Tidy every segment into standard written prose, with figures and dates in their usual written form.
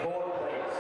court, please.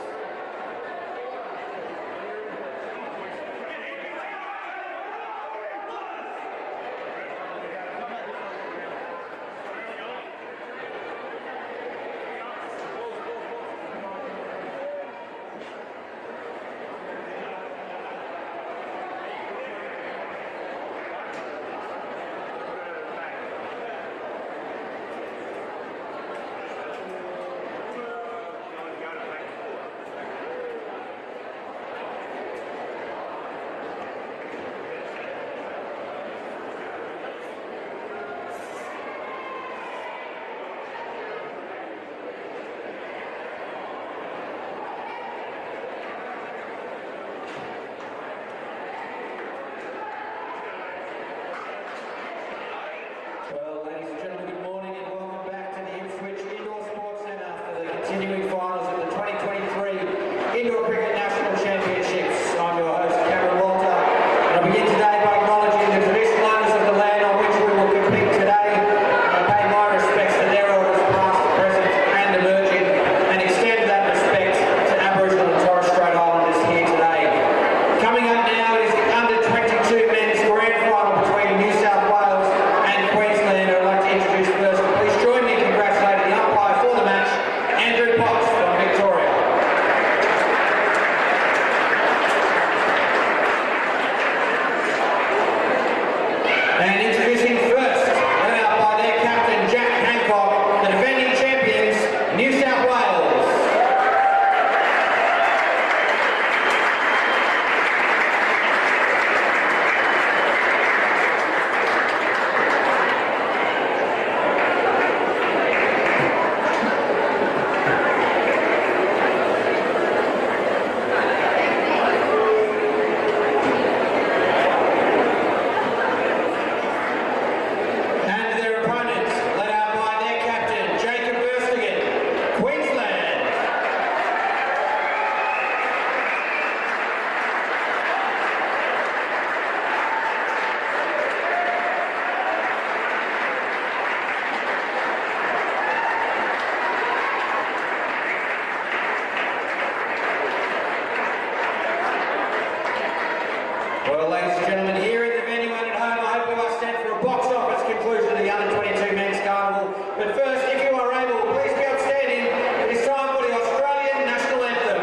Well, ladies and gentlemen, good morning and welcome back to the Ipswich Indoor Sports Centre for the continuing finals of the 2023 Indoor Cricket National Championships. I'm your host, Cameron Walter, and I begin today by acknowledging the traditional owners of the land on which we will compete today. I pay my respects to their elders past, present and emerging, and extend that respect to Aboriginal and Torres Strait Islanders here today. Coming up now is the under-22 men's grand final between New South Wales and Queensland. I'd like to introduce first. Please join me in congratulating the umpire for the match, Andrew Potts from Victoria. And introducing first, led out by their captain, Jack Hancock, the defending champions, New South Wales. And their opponents, led out by their captain, Jacob Verstegen, Queensland. Well, ladies and gentlemen, here in the venue and at home, I hope you are set for a box office conclusion of the under-22 men's carnival. But first, if you are able, please be outstanding. It is time for the Australian National Anthem.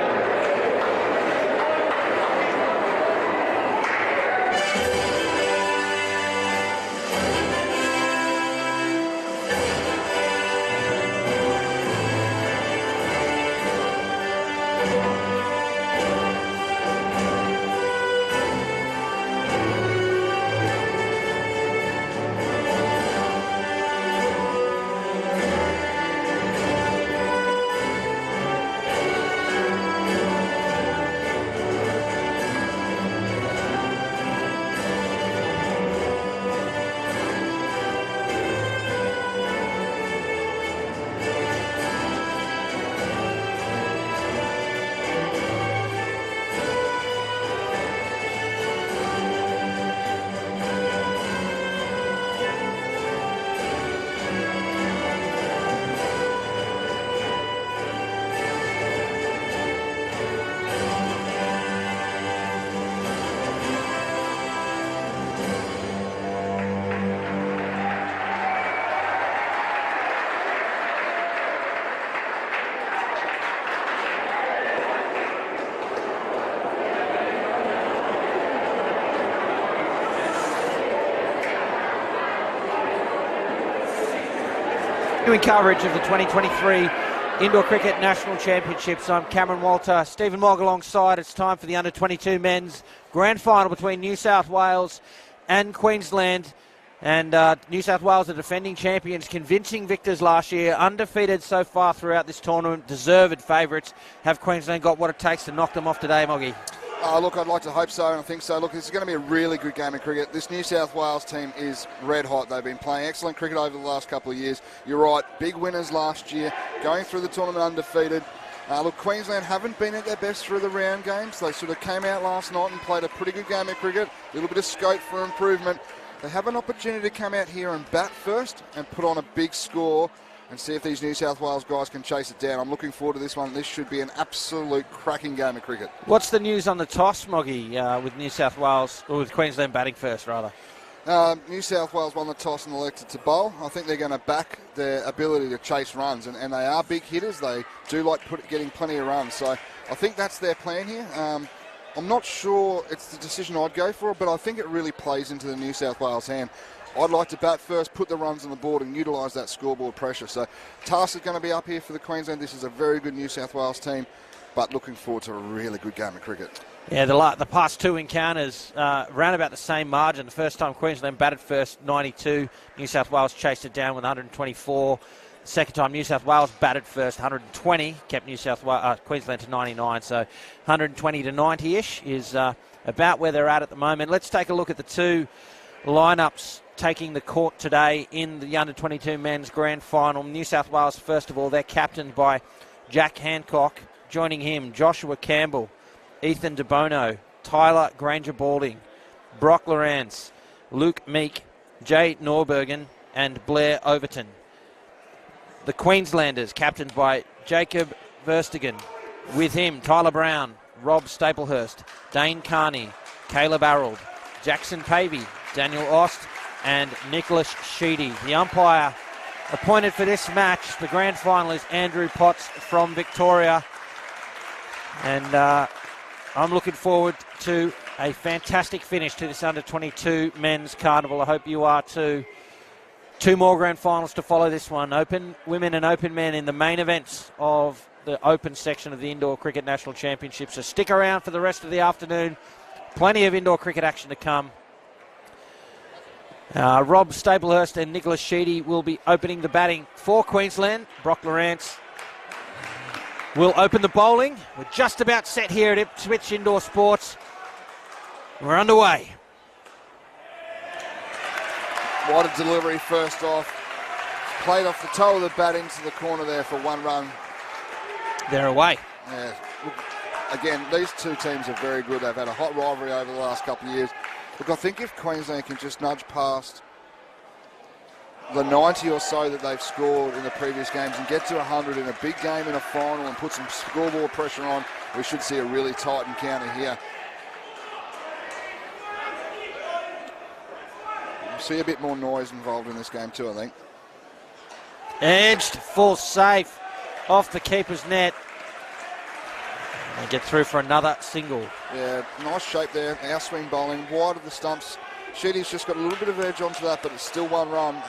Doing coverage of the 2023 Indoor Cricket National Championships. I'm Cameron Walter. Stephen Mogg alongside. It's time for the under-22 men's grand final between New South Wales and Queensland. And New South Wales are defending champions, convincing victors last year, undefeated so far throughout this tournament, deserved favourites. Have Queensland got what it takes to knock them off today, Moggy? Look, I'd like to hope so, and I think so. Look, this is going to be a really good game of cricket. This New South Wales team is red hot. They've been playing excellent cricket over the last couple of years. You're right, big winners last year, going through the tournament undefeated. Look, Queensland haven't been at their best through the round games. They sort of came out last night and played a pretty good game of cricket, a little bit of scope for improvement. They have an opportunity to come out here and bat first and put on a big score. and see if these New South Wales guys can chase it down. I'm looking forward to this one. This should be an absolute cracking game of cricket. What's the news on the toss, Moggy, with New South Wales, or with Queensland batting first, rather? New South Wales won the toss and elected to bowl. I think they're going to back their ability to chase runs, and they are big hitters. They do like getting plenty of runs, so I think that's their plan here. I'm not sure it's the decision I'd go for, but I think it really plays into the New South Wales hand. I'd like to bat first, put the runs on the board and utilise that scoreboard pressure. So task is going to be up here for the Queensland. This is a very good New South Wales team, but looking forward to a really good game of cricket. Yeah, the past two encounters round about the same margin. The first time Queensland batted first, 92. New South Wales chased it down with 124. Second time New South Wales batted first, 120, kept Queensland to 99. So 120 to 90-ish is about where they're at the moment. Let's take a look at the two lineups taking the court today in the under-22 men's grand final. New South Wales, first of all, they're captained by Jack Hancock. Joining him, Joshua Campbell, Ethan De Bono, Tyler Granger-Balding, Brock Lawrence, Luke Meek, Jay Norbergen, and Blair Overton. The Queenslanders, captained by Jacob Verstegen. With him, Tyler Brown, Rob Staplehurst, Dane Carney, Caleb Arrold, Jackson Pavey, Daniel Ost, and Nicholas Sheedy. The umpire appointed for this match, the grand final, is Andrew Potts from Victoria. And I'm looking forward to a fantastic finish to this under-22 men's carnival. I hope you are too. Two more grand finals to follow this one. Open women and open men in the main events of the open section of the Indoor Cricket National Championship. So stick around for the rest of the afternoon. Plenty of indoor cricket action to come. Rob Staplehurst and Nicholas Sheedy will be opening the batting for Queensland. Brock Lawrence will open the bowling. We're just about set here at Ipswich Indoor Sports. We're underway. What a delivery first off. Played off the toe of the bat into the corner there for one run. They're away. Yeah. Look, again, these two teams are very good. They've had a hot rivalry over the last couple of years. Look, I think if Queensland can just nudge past the 90 or so that they've scored in the previous games and get to 100 in a big game in a final and put some scoreboard pressure on, we should see a really tight encounter here. We'll see a bit more noise involved in this game too, I think. Edged, full safe off the keeper's net. They get through for another single. Yeah, nice shape there. Our swing bowling, wide of the stumps. Sheedy's just got a little bit of edge onto that, but it's still one run.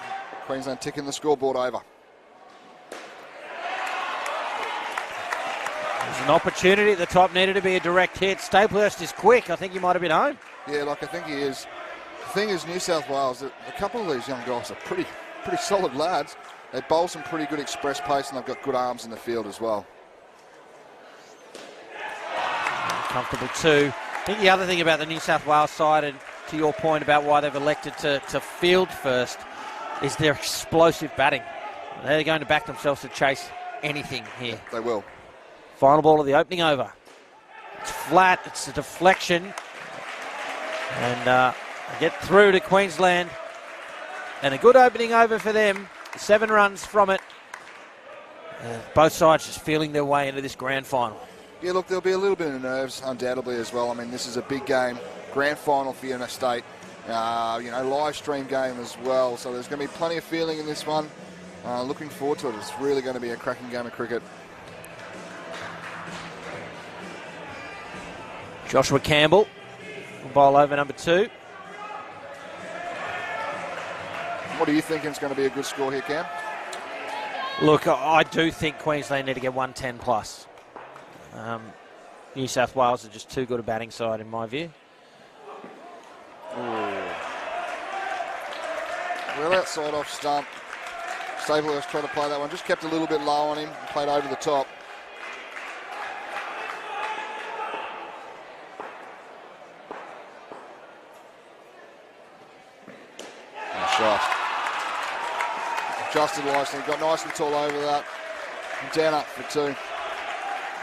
Queensland ticking the scoreboard over. There's an opportunity at the top, needed to be a direct hit. Staplehurst is quick. I think he might have been home. Yeah, like I think he is. The thing is, New South Wales, a couple of these young guys are pretty solid lads. They bowl some pretty good express pace and they've got good arms in the field as well. Comfortable too. I think the other thing about the New South Wales side, and to your point about why they've elected to field first, is their explosive batting. They're going to back themselves to chase anything here. They will. Final ball of the opening over. It's flat, it's a deflection. And get through to Queensland. And a good opening over for them. 7 runs from it. Both sides just feeling their way into this grand final. Yeah, look, there'll be a little bit of nerves, undoubtedly, as well. I mean, this is a big game, grand final for Interstate. Live stream game as well. So there's going to be plenty of feeling in this one. Looking forward to it. It's really going to be a cracking game of cricket. Joshua Campbell will bowl over number 2. What are you thinking is going to be a good score here, Cam? Look, I do think Queensland need to get 110 plus. New South Wales are just too good a batting side in my view. Ooh. Well outside off stump. Staplehurst tried to play that one. Just kept a little bit low on him. Played over the top. Nice shot. Adjusted nicely. Got nice and tall over that. And down up for 2.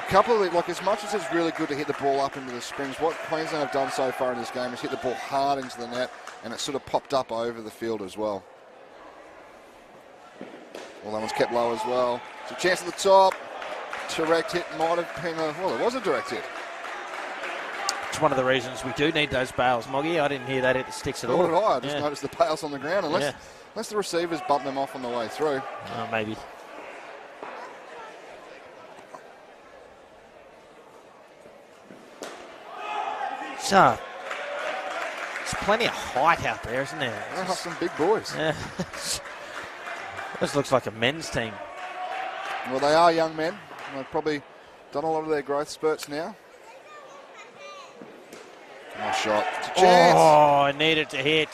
Couple of, like, as much as it's really good to hit the ball up into the springs, what Queensland have done so far in this game is hit the ball hard into the net, and it sort of popped up over the field as well. Well, that one's kept low as well. It's a chance at the top. Direct hit might have been well, it was a direct hit. It's one of the reasons we do need those bails, Moggy. I didn't hear that hit the sticks at all. Nor did I. I just noticed the bails on the ground. Unless the receivers bump them off on the way through. Oh, maybe. So, there's plenty of height out there, isn't there? Oh, some big boys. Yeah. This looks like a men's team. Well, they are young men. They've probably done a lot of their growth spurts now. Nice shot. It's a chance. Oh, I needed to hit.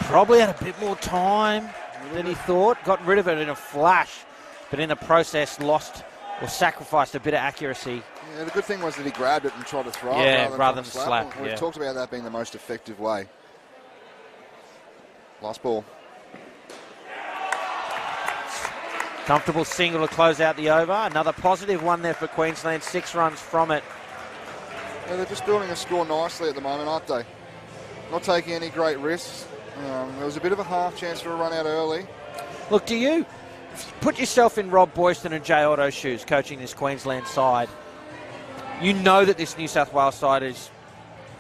Probably had a bit more time than he thought. Got rid of it in a flash, but in the process lost or sacrificed a bit of accuracy. Yeah, the good thing was that he grabbed it and tried to throw it rather than than slap. We've talked about that being the most effective way. Last ball. Comfortable single to close out the over. Another positive one there for Queensland. 6 runs from it. Yeah, they're just building a score nicely at the moment, aren't they? Not taking any great risks. There was a bit of a half chance for a run out early. Look, do you put yourself in Rob Boyston and Jay Otto's shoes coaching this Queensland side? You know that this New South Wales side is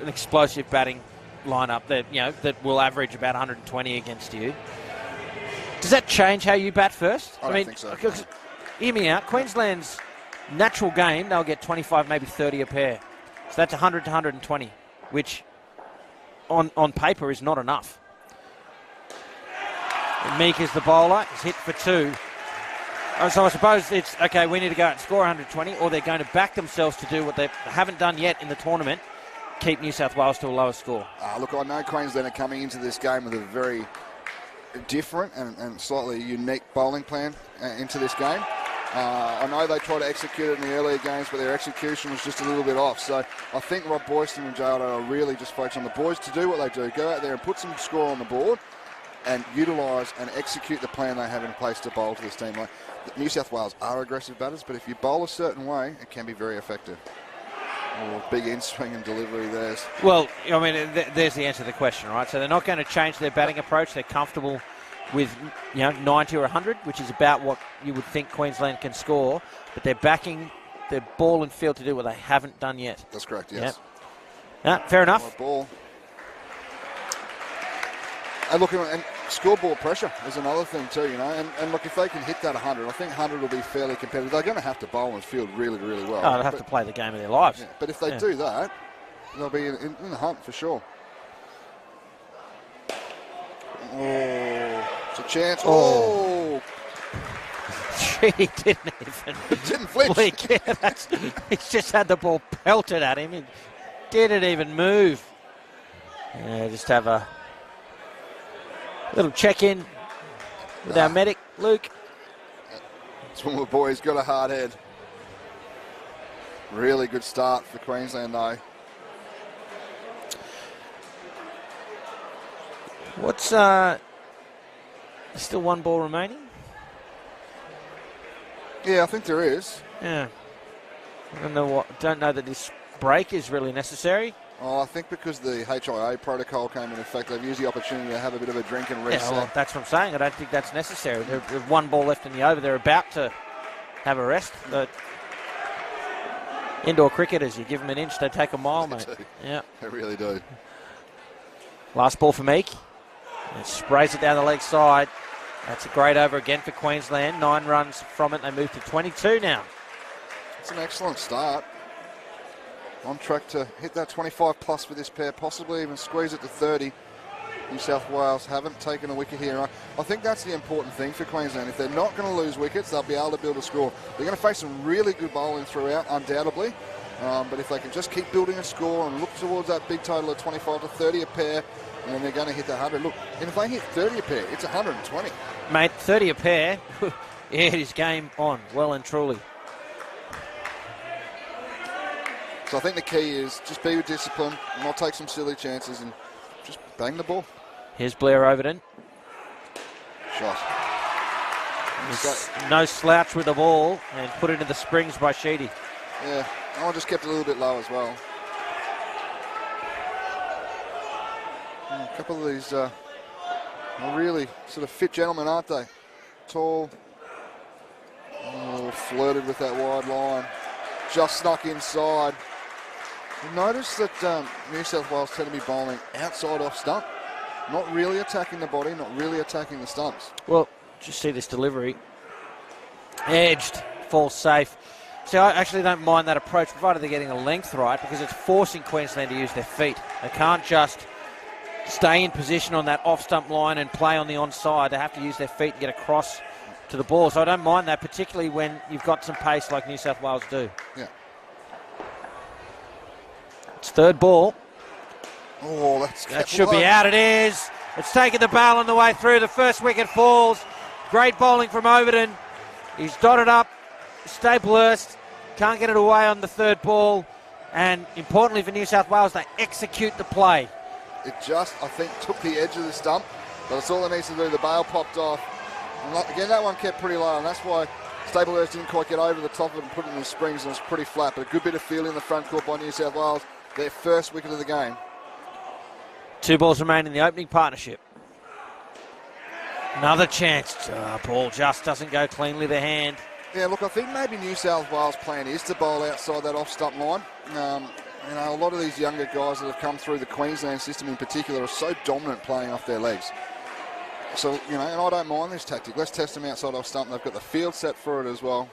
an explosive batting lineup that will average about 120 against you. Does that change how you bat first? I don't think so. Hear me out. Queensland's natural game, they'll get 25, maybe 30 a pair. So that's 100 to 120, which on paper is not enough. And Meek is the bowler. He's hit for 2. So I suppose it's, okay, we need to go out and score 120, or they're going to back themselves to do what they haven't done yet in the tournament, keep New South Wales to a lower score. Look, I know Queensland are coming into this game with a very different and slightly unique bowling plan into this game. I know they tried to execute it in the earlier games, but their execution was just a little bit off. So I think Rob Boyston and Jay Otto are really just focused on the boys to do what they do. Go out there and put some score on the board and utilise and execute the plan they have in place to bowl to this team. Like, New South Wales are aggressive batters, but if you bowl a certain way, it can be very effective. Oh, big in-swing and delivery there. Well, I mean, there's the answer to the question, right? So they're not going to change their batting approach. They're comfortable with 90 or 100, which is about what you would think Queensland can score, but they're backing their ball and field to do what they haven't done yet. That's correct, yes. Yep. Fair enough. Ball. And look, and scoreboard pressure is another thing too, and look, if they can hit that 100, I think 100 will be fairly competitive. They're going to have to bowl and field really, really well. They'll have to play the game of their lives. Yeah, but if they do that, they'll be in the hunt for sure. Oh, it's a chance. Oh. He didn't even didn't flinch. Blink. Yeah, he's just had the ball pelted at him. He didn't even move. Just have a little check-in with our medic, Luke. It's one of the boys, got a hard head. Really good start for Queensland, though. What's still 1 ball remaining? Yeah, I think there is. Yeah. I don't know that this break is really necessary. Oh, I think because the HIA protocol came in effect, they've used the opportunity to have a bit of a drink and reset. Yeah, well, that's what I'm saying. I don't think that's necessary. There's 1 ball left in the over. They're about to have a rest. But indoor cricketers, you give them an inch, they take a mile, mate. Yeah, they really do. Last ball for Meek. And sprays it down the leg side. That's a great over again for Queensland. 9 runs from it. They move to 22 now. It's an excellent start. On track to hit that 25 plus for this pair, possibly even squeeze it to 30. New South Wales haven't taken a wicket here. I think that's the important thing for Queensland. If they're not going to lose wickets, they'll be able to build a score. They're going to face some really good bowling throughout, undoubtedly. But if they can just keep building a score and look towards that big total of 25 to 30 a pair, and then they're going to hit that 100. Look, and if they hit 30 a pair, it's 120. Mate, 30 a pair. Yeah, it is game on, well and truly. So I think the key is just be with discipline, not take some silly chances, and just bang the ball. Here's Blair Overton. Shot. No slouch with the ball, and put it into the springs by Sheedy. Yeah, I just kept it a little bit low as well. A couple of these are really sort of fit gentlemen, aren't they? tall. Oh, flirted with that wide line. Just snuck inside. You notice that New South Wales tend to be bowling outside off stump. Not really attacking the body, not really attacking the stumps. Well, just see this delivery. Edged, falls safe. See, I actually don't mind that approach, provided they're getting the length right, because it's forcing Queensland to use their feet. They can't just stay in position on that off-stump line and play on the onside. They have to use their feet and get across to the ball. So I don't mind that, particularly when you've got some pace like New South Wales do. Yeah. It's third ball. Oh, that should be out. It is. It's taken the bail on the way through. The first wicket falls. Great bowling from Overton. He's dotted up. Staplehurst can't get it away on the third ball. And importantly for New South Wales, they execute the play. It just, I think, took the edge of the stump. But that's all it needs to do. The bail popped off. And again, that one kept pretty low. And that's why Staplehurst didn't quite get over the top of it and put it in the springs. And it was pretty flat. But a good bit of feel in the front court by New South Wales. Their first wicket of the game. 2 balls remain in the opening partnership. Another chance. Ball just doesn't go cleanly to hand. Yeah, look, I think maybe New South Wales' plan is to bowl outside that off-stump line. A lot of these younger guys that have come through the Queensland system in particular are so dominant playing off their legs. So, and I don't mind this tactic. Let's test them outside off-stump. They've got the field set for it as well.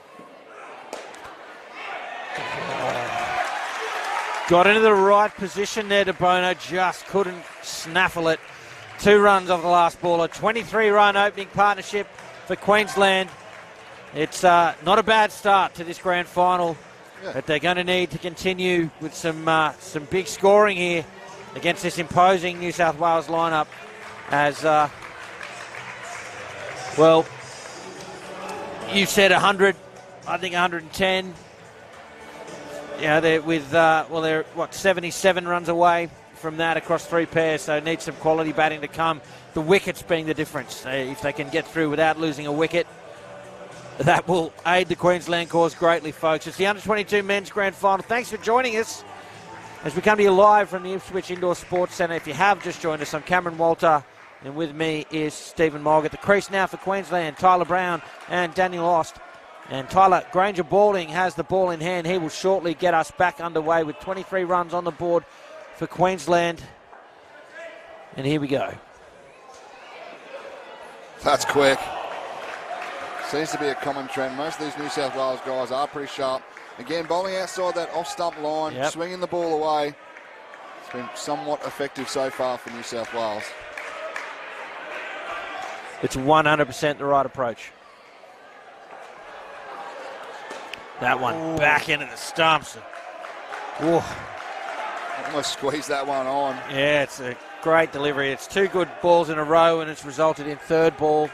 Got into the right position there, De Bono, just couldn't snaffle it. 2 runs off the last ball, a 23-run opening partnership for Queensland. It's not a bad start to this grand final, but they're going to need to continue with some big scoring here against this imposing New South Wales lineup. As well, you said 100, I think 110. They're with, they're 77 runs away from that across 3 pairs, so need some quality batting to come. The wickets being the difference. If they can get through without losing a wicket, that will aid the Queensland cause greatly, folks. It's the Under-22 Men's Grand Final. Thanks for joining us as we come to you live from the Ipswich Indoor Sports Centre. If you have just joined us, I'm Cameron Walter, and with me is Stephen Mogg. At the crease now for Queensland, Tyler Brown and Daniel Ost. And Tyler Granger Balding has the ball in hand. He will shortly get us back underway with 23 runs on the board for Queensland. And here we go. That's quick. Seems to be a common trend. Most of these New South Wales guys are pretty sharp. Again, bowling outside that off-stump line, swinging the ball away. It's been somewhat effective so far for New South Wales. It's 100% the right approach. That one back into the stumps. Ooh. Almost squeezed that one on. Yeah, it's a great delivery. It's 2 good balls in a row, and it's resulted in third ball.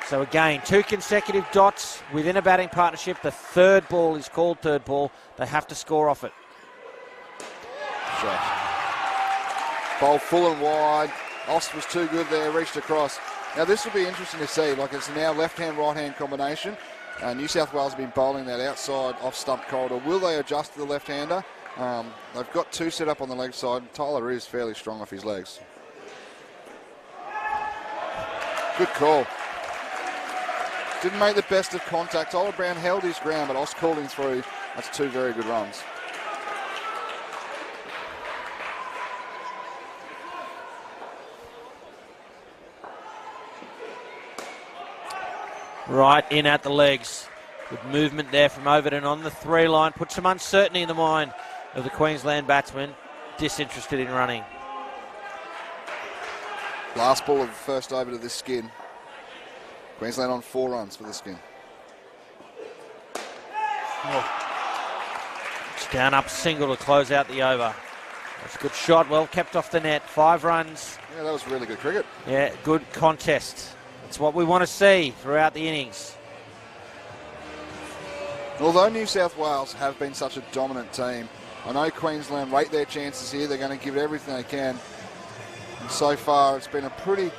So again, 2 consecutive dots within a batting partnership. The third ball is called third ball. They have to score off it. Shot. Bowl full and wide. Ost was too good there, reached across. Now this will be interesting to see. Like, it's now left-hand, right-hand combination. New South Wales have been bowling that outside off-stump corridor. Will they adjust to the left-hander? They've got 2 set up on the leg side. Tyler is fairly strong off his legs. Good call. Didn't make the best of contact. Tyler Brown held his ground, but Ost called him through. That's 2 very good runs. Right in at the legs. Good movement there from Overton on the 3 line. Put some uncertainty in the mind of the Queensland batsman. Disinterested in running. Last ball of the first over to the skin. Queensland on 4 runs for the skin. It's down up single to close out the over. That's a good shot. Well kept off the net. 5 runs. Yeah, that was really good cricket. Yeah, good contest. It's what we want to see throughout the innings. Although New South Wales have been such a dominant team, I know Queensland rate their chances here. They're going to give it everything they can. And so far, it's been a pretty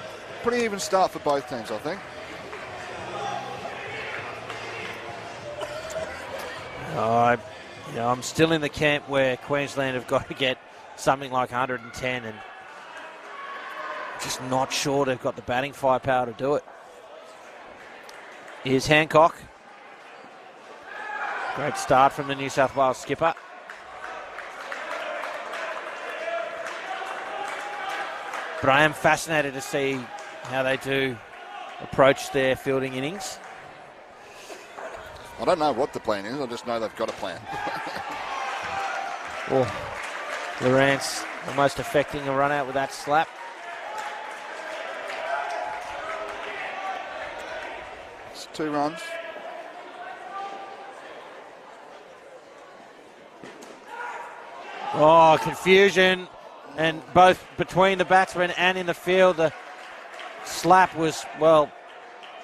even start for both teams, I think. I'm still in the camp where Queensland have got to get something like 110, and just not sure they've got the batting firepower to do it. Here's Hancock. Great start from the New South Wales skipper. But I am fascinated to see how they do approach their fielding innings. I don't know what the plan is, I just know they've got a plan. Oh, Lawrence almost affecting a run out with that slap. It's 2 runs. Oh, confusion. And both between the batsmen and in the field, the slap was, well,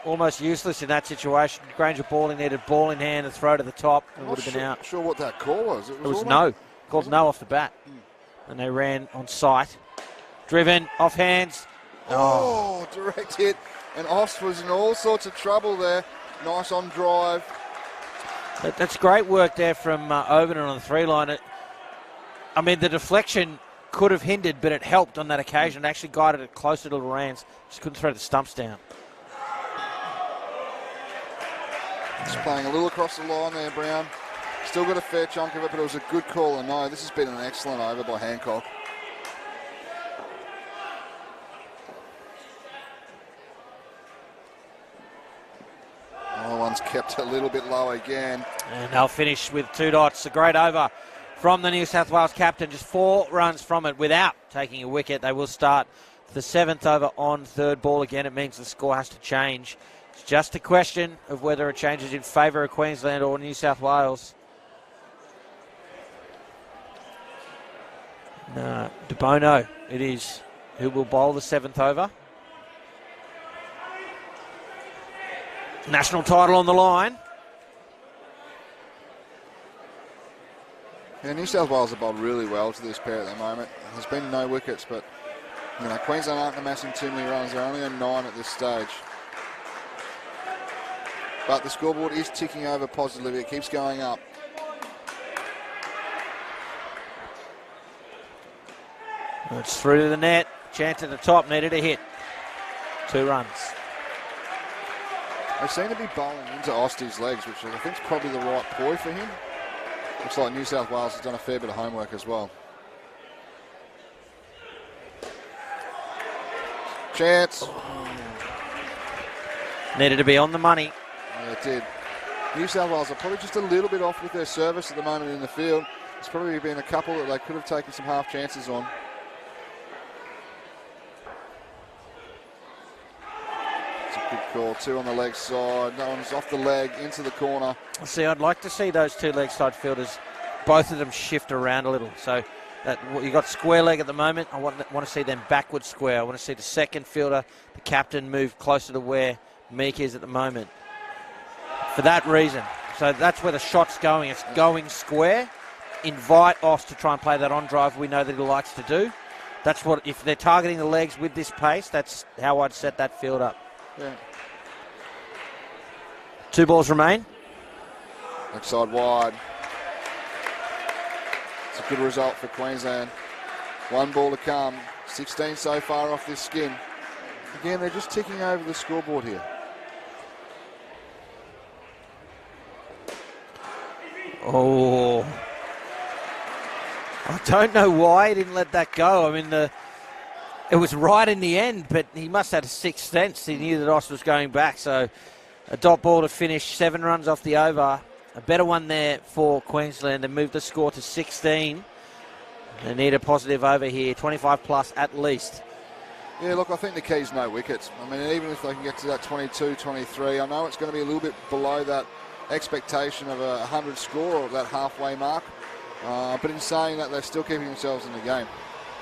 almost useless in that situation. Granger balling needed ball in hand and throw to the top. It would have been out. Sure what that call was. It was no. Called no off the bat. And they ran on sight. Driven, off hands. Oh, direct hit. And Ost was in all sorts of trouble there. Nice on drive. That's great work there from Overton on the 3-line. I mean, the deflection could have hindered, but it helped on that occasion. It actually guided it closer to Lawrence. Just couldn't throw the stumps down. Just playing a little across the line there, Brown. Still got a fair chunk of it, but it was a good call. And no, this has been an excellent over by Hancock. Oh, one's kept a little bit low again. And they'll finish with 2 dots. A great over from the New South Wales captain. Just 4 runs from it without taking a wicket. They will start the 7th over on 3rd ball again. It means the score has to change. It's just a question of whether it changes in favour of Queensland or New South Wales. No, De Bono it is who will bowl the 7th over. National title on the line. Yeah, New South Wales have bowled really well to this pair at the moment. There's been no wickets, but Queensland aren't amassing too many runs. They're only on 9 at this stage. But the scoreboard is ticking over positively. It keeps going up. It's through to the net. Chance at the top, needed a hit. 2 runs. They seem to be bowling into Ostie's legs, which I think is probably the right ploy for him. Looks like New South Wales has done a fair bit of homework as well. Chance. Needed to be on the money. Yeah, it did. New South Wales are probably just a little bit off with their service at the moment in the field. There's probably been a couple that they could have taken some half chances on. It's a good call. 2 on the leg side. That one's off the leg into the corner. See, I'd like to see those 2 leg side fielders, both of them shift around a little. So that you got square leg at the moment. I want to see them backward square. I want to see the second fielder, the captain, move closer to where Meek is at the moment. For that reason. So that's where the shot's going. It's going square. Invite Ost to try and play that on drive we know that he likes to do. That's what, if they're targeting the legs with this pace, that's how I'd set that field up. Yeah. 2 balls remain. Leg side wide. It's a good result for Queensland. 1 ball to come. 16 so far off this skin. Again, they're just ticking over the scoreboard here. Oh, I don't know why he didn't let that go. I mean, it was right in the end, but he must have had a 6th sense. He knew that Ost was going back. So a dot ball to finish, 7 runs off the over. A better one there for Queensland. They moved the score to 16. They need a positive over here, 25 plus at least. Yeah, look, I think the key is no wickets. I mean, even if they can get to that 22, 23, I know it's going to be a little bit below that expectation of a 100 score or that halfway mark. But in saying that, they're still keeping themselves in the game.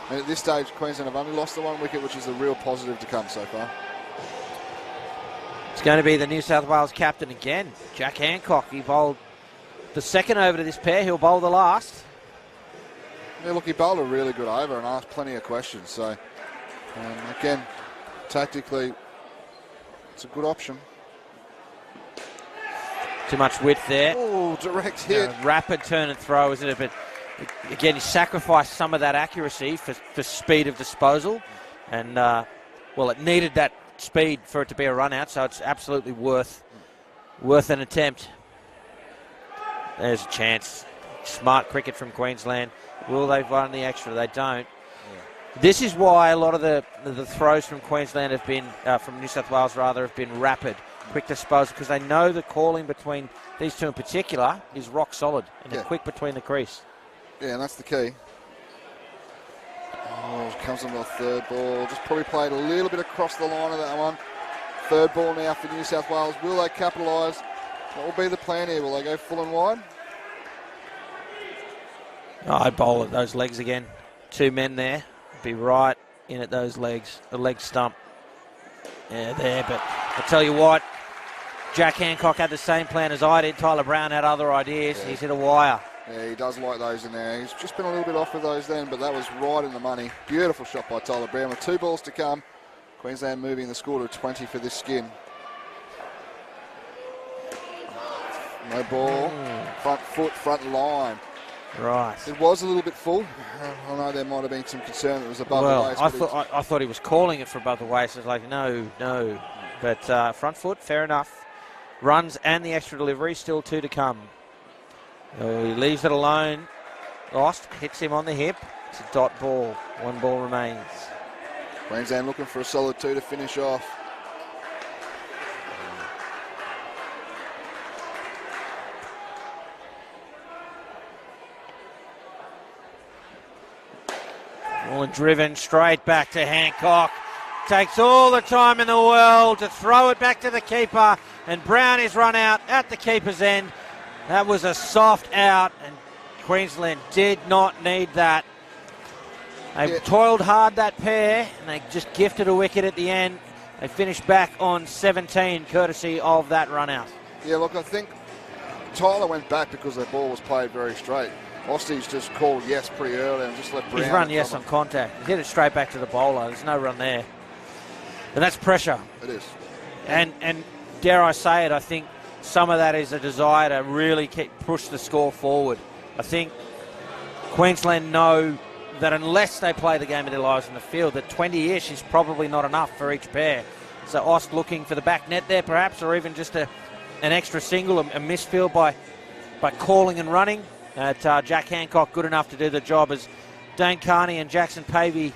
And at this stage, Queensland have only lost the 1 wicket, which is a real positive to come so far. It's going to be the New South Wales captain again, Jack Hancock. He bowled the 2nd over to this pair. He'll bowl the last. Yeah, look, he bowled a really good over and asked plenty of questions. So, again, tactically, it's a good option. Too much width there. Oh, direct hit. Rapid turn and throw, isn't it? But again, he sacrificed some of that accuracy for speed of disposal. And, well, it needed that speed for it to be a run out, so it's absolutely worth Worth an attempt. There's a chance. Smart cricket from Queensland. Will they run the extra? They don't. Yeah. This is why a lot of the throws from Queensland have been, from New South Wales rather, have been rapid, quick disposal, because they know the calling between these two in particular is rock solid and they're quick between the crease. Yeah, and that's the key. Oh, comes on the third ball. Just probably played a little bit across the line of that one. Third ball now for New South Wales. Will they capitalise? What will be the plan here? Will they go full and wide? Oh, I'd bowl at those legs again. Two men there. Be right in at those legs. The leg stump. Yeah, there. But I tell you what, Jack Hancock had the same plan as I did. Tyler Brown had other ideas. Yeah. He's hit a wire. Yeah, he does like those in there. He's just been a little bit off with those then, but that was right in the money. Beautiful shot by Tyler Brown with 2 balls to come. Queensland moving the score to 20 for this skin. No ball. Front foot, front line. Right. It was a little bit full. I know there might have been some concern it was above the waist. I thought he was calling it for above the waist. It's like, no. But front foot, fair enough. Runs and the extra delivery, still 2 to come. Oh, he leaves it alone. Lost, hits him on the hip. It's a dot ball. 1 ball remains. Queensland looking for a solid 2 to finish off. Ball driven straight back to Hancock. Takes all the time in the world to throw it back to the keeper, and Brown is run out at the keeper's end. That was a soft out, and Queensland did not need that. They toiled hard, that pair, and they just gifted a wicket at the end. They finished back on 17, courtesy of that run out. Yeah, look, I think Tyler went back because the ball was played very straight. Aussie's just called yes pretty early and just let Brown. He's run yes on contact. He hit it straight back to the bowler. There's no run there. And that's pressure. It is. And dare I say it, I think some of that is a desire to really push the score forward. I think Queensland know that unless they play the game of their lives in the field, that 20-ish is probably not enough for each pair. So Ost looking for the back net there perhaps, or even just an extra single, a misfield by calling and running. Jack Hancock good enough to do the job as Dane Carney and Jackson Pavey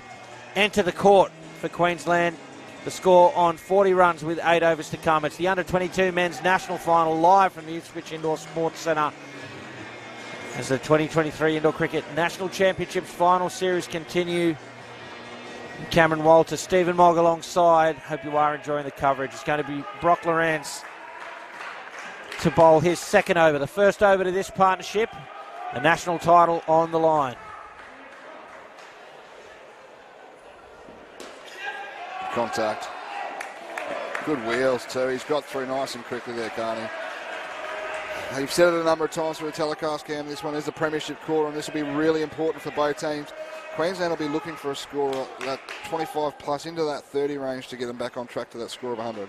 enter the court for Queensland. The score on 40 runs with 8 overs to come. It's the under-22 men's national final live from the Ipswich Indoor Sports Centre as the 2023 Indoor Cricket National Championships final series continue. Cameron Walter, Stephen Mogg alongside. Hope you are enjoying the coverage. It's going to be Brock Lawrence to bowl his second over, the first over to this partnership. A national title on the line. Contact. Good wheels too. He's got through nice and quickly there, Carney. You've said it a number of times for the telecast, Cam. This one is the premiership quarter, and this will be really important for both teams. Queensland will be looking for a score that 25 plus into that 30 range to get them back on track to that score of 100.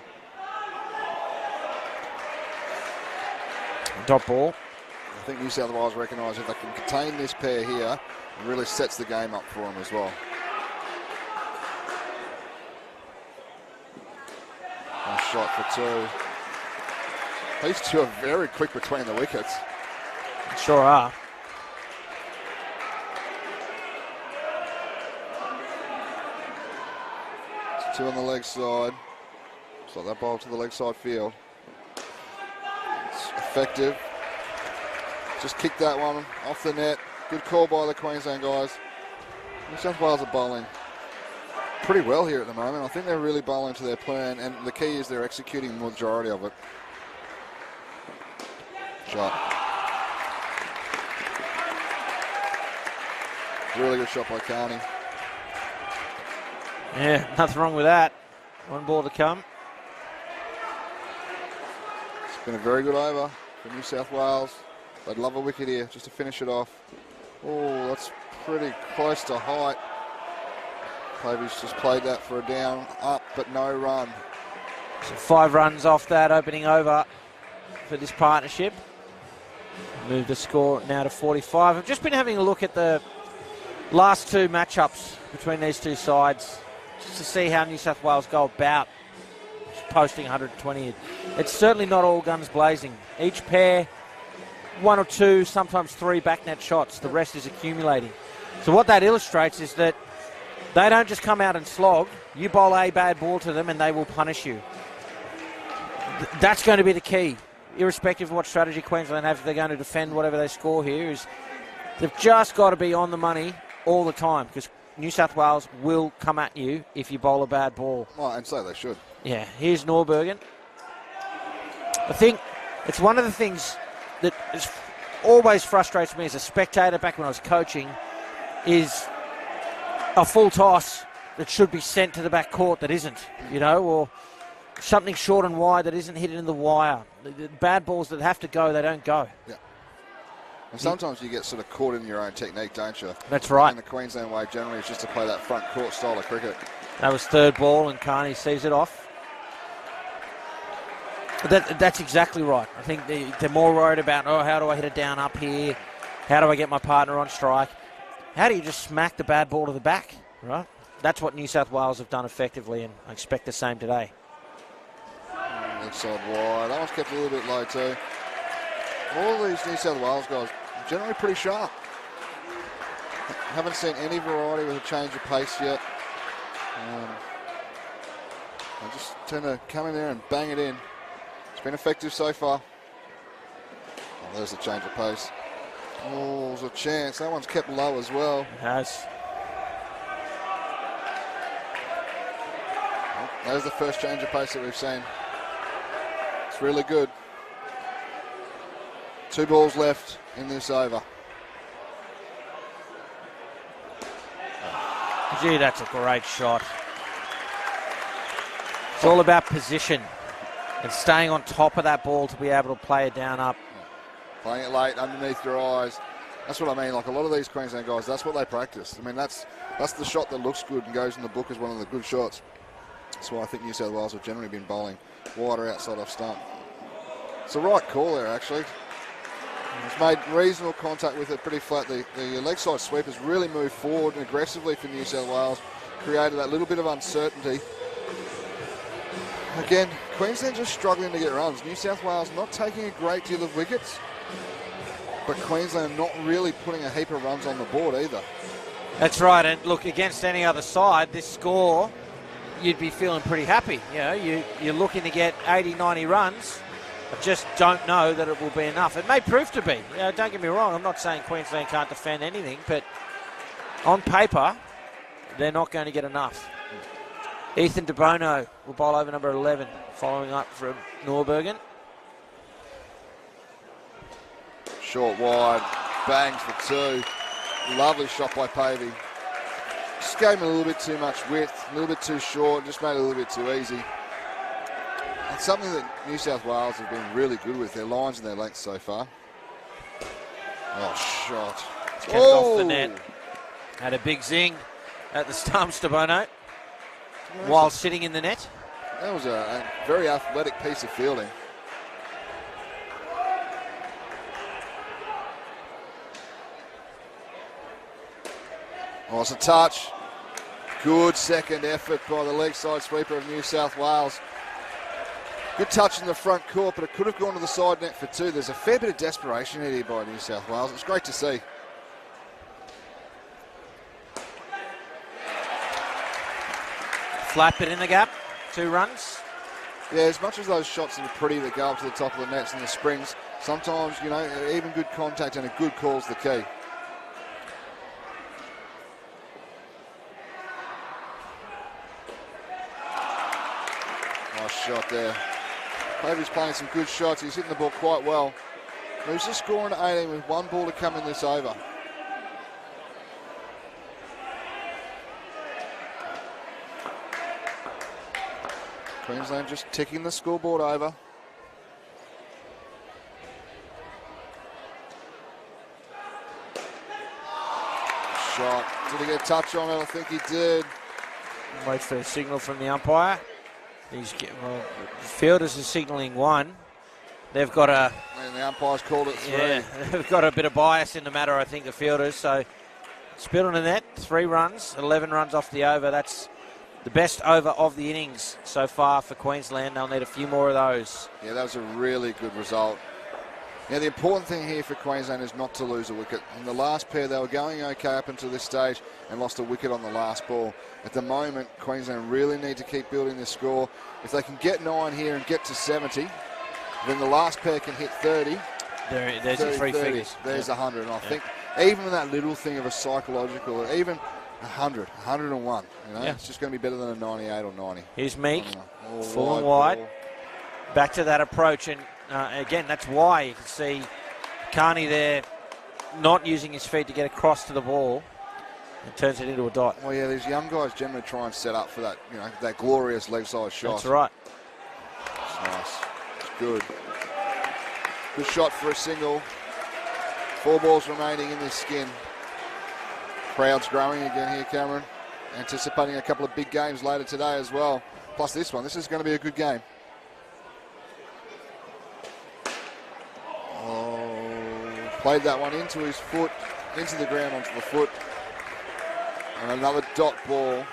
Dot ball. I think New South Wales recognise if they can contain this pair here, it really sets the game up for them as well. Nice shot for 2. These two are very quick between the wickets. Sure are. It's 2 on the leg side. So that ball to the leg side field. It's effective. Just kicked that one off the net. Good call by the Queensland guys. New South Wales are bowling pretty well here at the moment. I think they're really bowling to their plan, and the key is they're executing the majority of it. Shot. Really good shot by Carney. Yeah, nothing wrong with that. 1 ball to come. It's been a very good over for New South Wales. They'd love a wicket here just to finish it off. Oh, that's pretty close to height. Pavey's just played that for a down, up, but no run. So 5 runs off that opening over for this partnership. Move the score now to 45. I've just been having a look at the last 2 matchups between these two sides, just to see how New South Wales go about posting 120. It's certainly not all guns blazing. Each pair, 1 or 2, sometimes 3 back net shots. The rest is accumulating. So what that illustrates is that they don't just come out and slog. You bowl a bad ball to them and they will punish you. That's going to be the key, irrespective of what strategy Queensland have. If they're going to defend whatever they score here, is they've just got to be on the money all the time, because New South Wales will come at you if you bowl a bad ball. Well, and so they should. Yeah, here's Norbergen. I think it's one of the things that always frustrates me as a spectator back when I was coaching is a full toss that should be sent to the back court that isn't, or something short and wide that isn't hit in the wire. The bad balls that have to go, they don't go. Yeah. And sometimes you get sort of caught in your own technique, don't you? That's right. And the Queensland way generally is just to play that front court style of cricket. That was third ball and Carney sees it off. That's exactly right. I think they're more worried about, how do I hit it down up here? How do I get my partner on strike? How do you just smack the bad ball to the back, right? That's what New South Wales have done effectively, and I expect the same today. Left side wide. That one's kept a little bit low too. All of these New South Wales guys are generally pretty sharp. Haven't seen any variety with a change of pace yet. They just tend to come in there and bang it in. It's been effective so far. Oh, there's a change of pace. Oh, there's a chance. That one's kept low as well. It has. Oh, there's the first change of pace that we've seen. It's really good. 2 balls left in this over. Gee, that's a great shot. It's all about position and staying on top of that ball to be able to play it down up. Playing it late underneath your eyes. That's what I mean. Like a lot of these Queensland guys, that's what they practice. I mean, that's the shot that looks good and goes in the book as one of the good shots. That's why I think New South Wales have generally been bowling wider outside off stump. It's the right call there, actually. It's made reasonable contact with it, pretty flat. The leg side sweep has really moved forward and aggressively for New South Wales, created that little bit of uncertainty. Again, Queensland just struggling to get runs. New South Wales not taking a great deal of wickets, but Queensland not really putting a heap of runs on the board either. That's right, and look, against any other side, this score, you'd be feeling pretty happy. You're looking to get 80, 90 runs. I just don't know that it will be enough. It may prove to be. Don't get me wrong, I'm not saying Queensland can't defend anything, but on paper, they're not going to get enough. Ethan De Bono will bowl over number 11, following up from Norbergen. Short wide, bangs for 2. Lovely shot by Pavey. Just gave him a little bit too much width, a little bit too short, just made it a little bit too easy. It's something that New South Wales have been really good with, their lines and their lengths so far. Oh, shot. It's kept off the net. Had a big zing at the stumps, De Bono, while sitting in the net. That was a very athletic piece of fielding. Oh, it's a touch. Good second effort by the leg side sweeper of New South Wales. Good touch in the front court, but it could have gone to the side net for 2. There's a fair bit of desperation here by New South Wales. It's great to see. Flat bit in the gap, 2 runs. Yeah, as much as those shots are pretty that go up to the top of the nets and the springs, sometimes, even good contact and a good call's the key. Nice shot there. Pavey's playing some good shots. He's hitting the ball quite well. He's just scoring at 18 with 1 ball to come in this over. Queensland just ticking the scoreboard over. Shot. Did he get a touch on it? I think he did. Wait for a signal from the umpire. Fielders are signalling 1. They've got a... And the umpire's called it 3. Yeah, they've got a bit of bias in the matter, I think, the fielders. So, spit on the net, 3 runs, 11 runs off the over. That's the best over of the innings so far for Queensland. They'll need a few more of those. Yeah, that was a really good result. Now, the important thing here for Queensland is not to lose a wicket. In the last pair, they were going okay up until this stage and lost a wicket on the last ball. At the moment, Queensland really need to keep building this score. If they can get 9 here and get to 70, then the last pair can hit 30. There's your three figures. There's 100. And I think even that little thing of a psychological, even 100, 101, it's just going to be better than a 98 or 90. Here's Meek, full and wide. Back to that approach, and again, that's why you can see Carney there not using his feet to get across to the ball and turns it into a dot. Well, yeah, these young guys generally try and set up for that, that glorious leg side shot. That's right. It's nice. It's good. Good shot for a single. 4 balls remaining in this skin. Crowd's growing again here, Cameron. Anticipating a couple of big games later today as well. Plus this one. This is going to be a good game. Played that one into his foot, into the ground onto the foot. And another dot ball.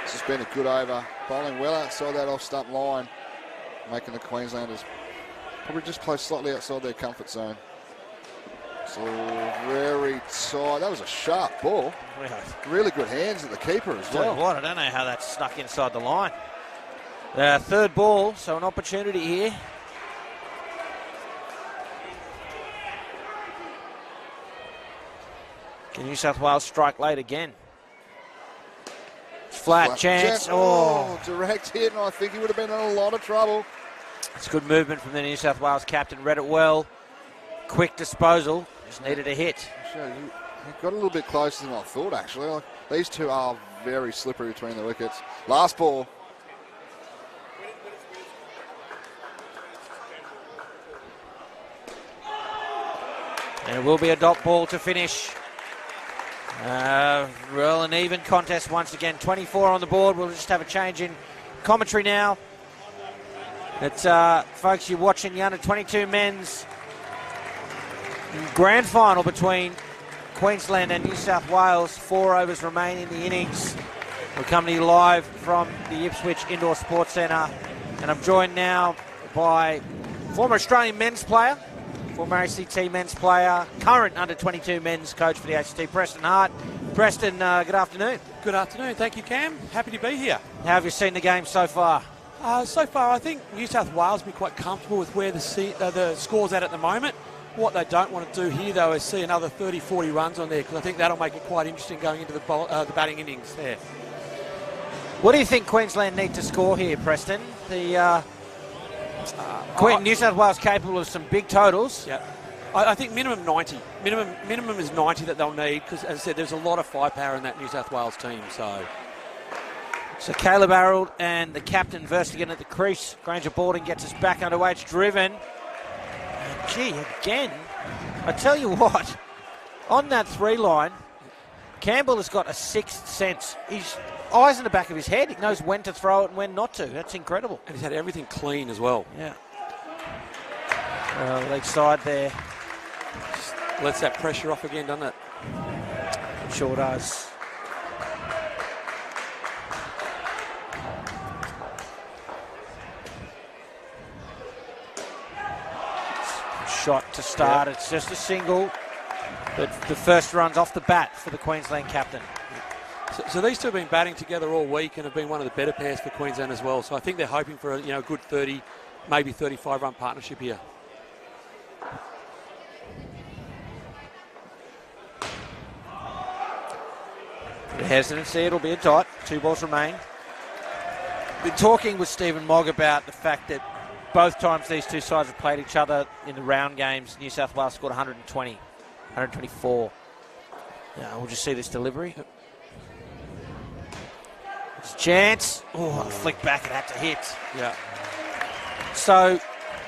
This has been a good over. Bowling well outside that off-stump line, making the Queenslanders probably just play slightly outside their comfort zone. So very tight. That was a sharp ball. Really good hands at the keeper as well. What? I don't know how that snuck inside the line. Third ball, so an opportunity here. Can New South Wales strike late again? Flat chance. Oh, direct hit, and I think he would have been in a lot of trouble. It's good movement from the New South Wales captain. Read it well. Quick disposal. Just needed a hit. He got a little bit closer than I thought, actually. These two are very slippery between the wickets. Last ball. And it will be a dot ball to finish. Well, an even contest once again. 24 on the board. We'll just have a change in commentary now. It's, folks, you're watching the under-22 men's grand final between Queensland and New South Wales. 4 overs remain in the innings. We're coming to you live from the Ipswich Indoor Sports Centre. And I'm joined now by former Australian men's player, former ACT men's player, current under-22 men's coach for the ACT, Preston Hart. Preston, good afternoon. Good afternoon. Thank you, Cam. Happy to be here. How have you seen the game so far? So far, I think New South Wales have been quite comfortable with where the score's at the moment. What they don't want to do here, though, is see another 30, 40 runs on there, because I think that'll make it quite interesting going into the batting innings there. What do you think Queensland need to score here, Preston? New South Wales capable of some big totals. Yeah, I think minimum 90. Minimum is 90 that they'll need, because, as I said, there's a lot of firepower in that New South Wales team. So Caleb Arrold and the captain versed again at the crease. Granger Balding gets us back underway. It's driven. And gee, again, I tell you what, on that 3 line, Campbell has got a 6th sense. He's eyes in the back of his head. He knows when to throw it and when not to. That's incredible. And he's had everything clean as well. Yeah. Leg side there. Just lets that pressure off again, doesn't it? It sure does. Shot to start. Yep. It's just a single. But the first run's off the bat for the Queensland captain. So these two have been batting together all week and have been one of the better pairs for Queensland as well. So I think they're hoping for a good 30, maybe 35-run partnership here. The hesitancy, it'll be a dot. 2 balls remain. Been talking with Stephen Mogg about the fact that both times these two sides have played each other in the round games, New South Wales scored 120, 124. Now we'll just see this delivery. Yep. It's a chance. Oh, flick back, it had to hit. Yeah. So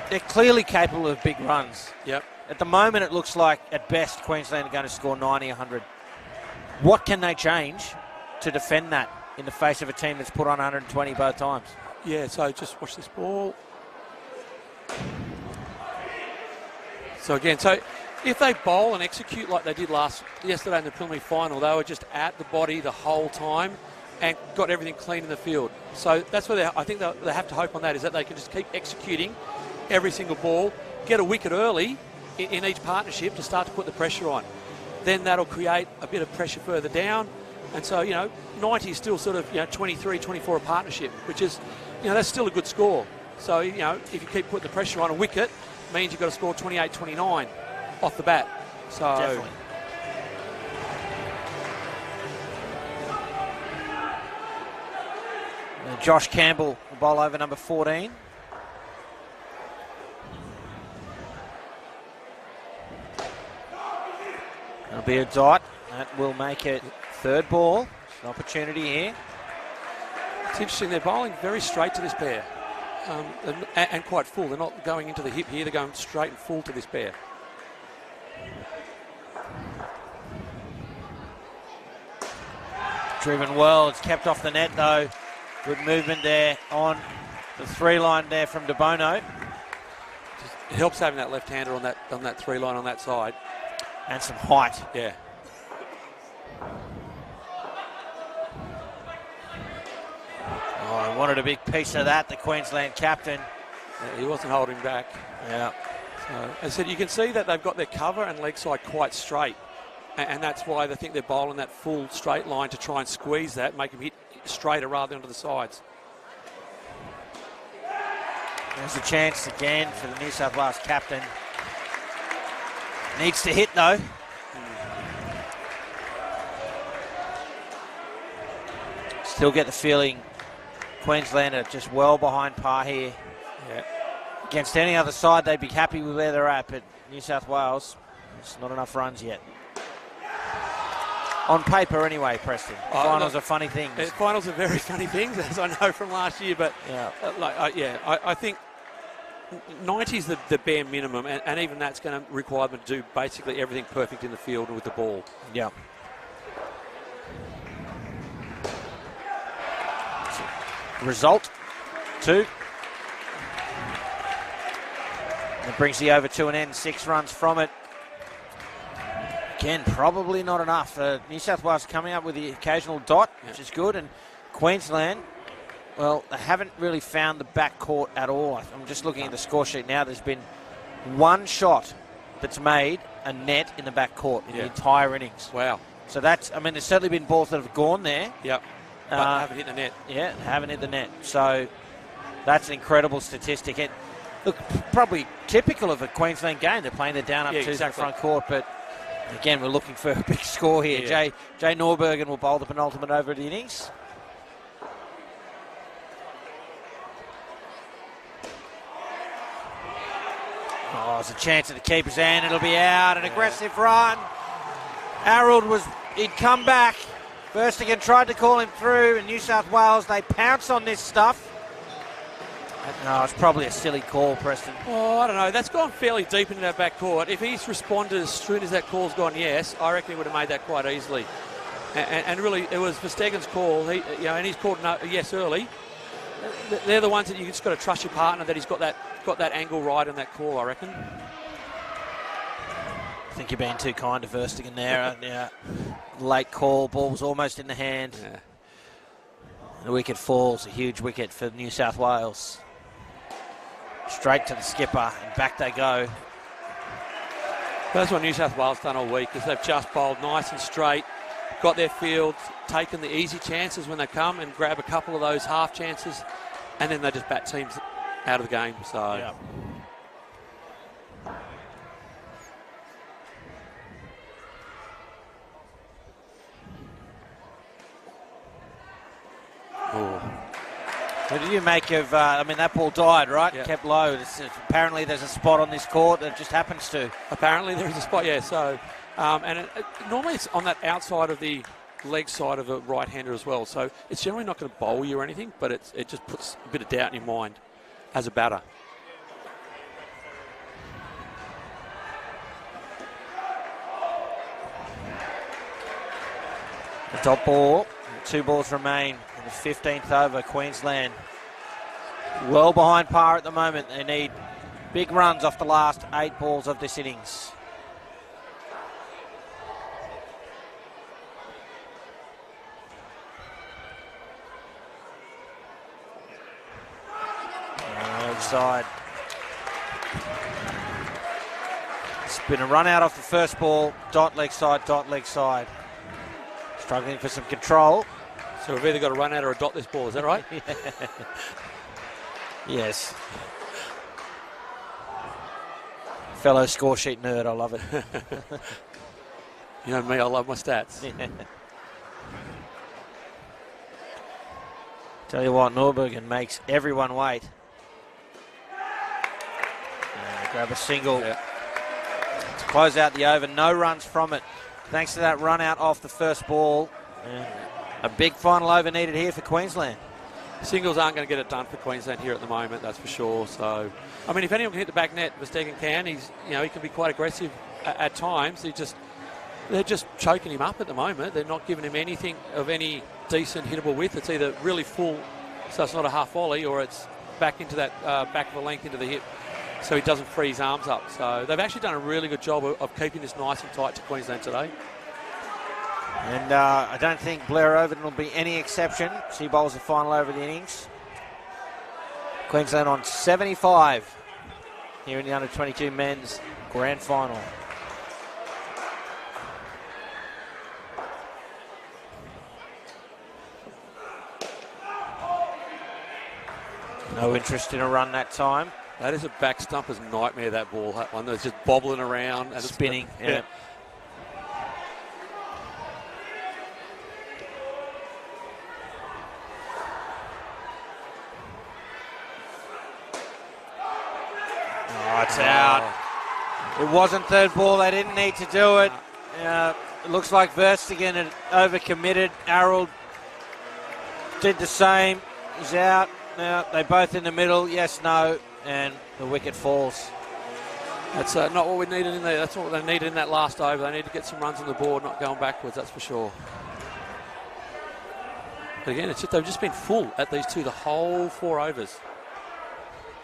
they're clearly capable of big runs. Yep. At the moment, it looks like, at best, Queensland are going to score 90, 100. What can they change to defend that in the face of a team that's put on 120 both times? Yeah, so just watch this ball. So again, if they bowl and execute like they did yesterday in the preliminary final, they were just at the body the whole time. and got everything clean in the field. So that's where I think they have to hope on that, is that they can just keep executing every single ball, get a wicket early in each partnership to start to put the pressure on. Then that'll create a bit of pressure further down. And so, 90 is still sort of, 23, 24 a partnership, which is, that's still a good score. So, if you keep putting the pressure on a wicket, means you've got to score 28, 29 off the bat. So Definitely. And Josh Campbell will bowl over number 14. It'll be a dot. That will make it third ball. It's an opportunity here. It's interesting, they're bowling very straight to this pair. And quite full. They're not going into the hip here, they're going straight and full to this pair. Driven well. It's kept off the net though. Good movement there on the 3-line there from De Bono. It helps having that left-hander on that 3-line on that side. And some height. Yeah. Oh, I wanted a big piece of that, the Queensland captain. Yeah, he wasn't holding back. Yeah. So, as I said, you can see that they've got their cover and leg side quite straight. And that's why they think they're bowling that full straight line to try and squeeze that, make them hit straighter rather than to the sides. There's a chance again for the New South Wales captain. Needs to hit though. Still get the feeling Queensland are just well behind par here. Yeah. Against any other side, they'd be happy with where they're at, but New South Wales, it's not enough runs yet. On paper anyway, Preston. Finals are funny things. Finals are very funny things, as I know from last year, but I think 90 is the bare minimum, and even that's going to require them to do basically everything perfect in the field with the ball. Yeah. Result, 2. That brings the over to an end, 6 runs from it. Again, probably not enough. New South Wales coming up with the occasional dot, which is good, and Queensland, well, they haven't really found the back court at all. I'm just looking at the score sheet now. There's been one shot that's made a net in the back court in the entire innings. Wow. So that's, there's certainly been balls that have gone there. Yep. But haven't hit the net. Yeah, haven't hit the net. So that's an incredible statistic. It, look, probably typical of a Queensland game. They're playing the down up to the front court, but again, we're looking for a big score here. Yeah. Jay Norbergen will bowl the penultimate over the innings. Oh, there's a chance at the keeper's end. It'll be out. An aggressive run. Harold he'd come back. Verstegen tried to call him through, and New South Wales, they pounce on this stuff. No, it's probably a silly call, Preston. Oh, I don't know. That's gone fairly deep into that back court. If he's responded as soon as that call's gone yes, I reckon he would have made that quite easily. And really, it was Verstegen's call. And he's called no, yes early. They're the ones that you just got to trust your partner that he's got that angle right in that call, I reckon. I think you're being too kind to Verstegen there. Late call, ball was almost in the hand. Yeah. The wicket falls, a huge wicket for New South Wales. Straight to the skipper, and back they go. That's what New South Wales done all week, is they've just bowled nice and straight, got their field, taken the easy chances when they come and grab a couple of those half chances, and then they just bat teams out of the game. So. Yeah. What did you make of, that ball died, right? Yeah. Kept low. Apparently there's a spot on this court that just happens to. Apparently there is a spot, yeah. So, normally it's on that outside of the leg side of a right-hander as well. So it's generally not going to bowl you or anything, but it just puts a bit of doubt in your mind as a batter. The top ball, 2 balls remain in the 15th over. Queensland well behind par at the moment. They need big runs off the last 8 balls of this innings. side. It's been a run out off the first ball. Dot leg side, dot leg side. Struggling for some control. So we've either got to run out or a dot this ball, is that right? Yes. Fellow score sheet nerd, I love it. You know me, I love my stats. Yeah. Tell you what, Norbergen makes everyone wait. And they grab a single to close out the over. No runs from it, thanks to that run out off the first ball. And a big final over needed here for Queensland. Singles aren't going to get it done for Queensland here at the moment, that's for sure. So, I mean, if anyone can hit the back net, Verstegen can. He can be quite aggressive at times. They're just choking him up at the moment. They're not giving him anything of any decent hittable width. It's either really full, so it's not a half volley, or it's back into that back of a length into the hip, so he doesn't free his arms up. So they've actually done a really good job of keeping this nice and tight to Queensland today. And I don't think Blair Overton will be any exception. She bowls the final over the innings. Queensland on 75 here in the under-22 men's grand final. No interest in a run that time. That is a back stumper's nightmare, that ball. That one that's just bobbling around. And spinning. Yeah. Oh, it's out. It wasn't third ball. They didn't need to do it. It looks like Verstegen had overcommitted. Arrold did the same. He's out. Now they're both in the middle. Yes, no, and the wicket falls. That's not what we needed in there. That's what they needed in that last over. They need to get some runs on the board, not going backwards. That's for sure. But again, they've just been full at these two the whole 4 overs.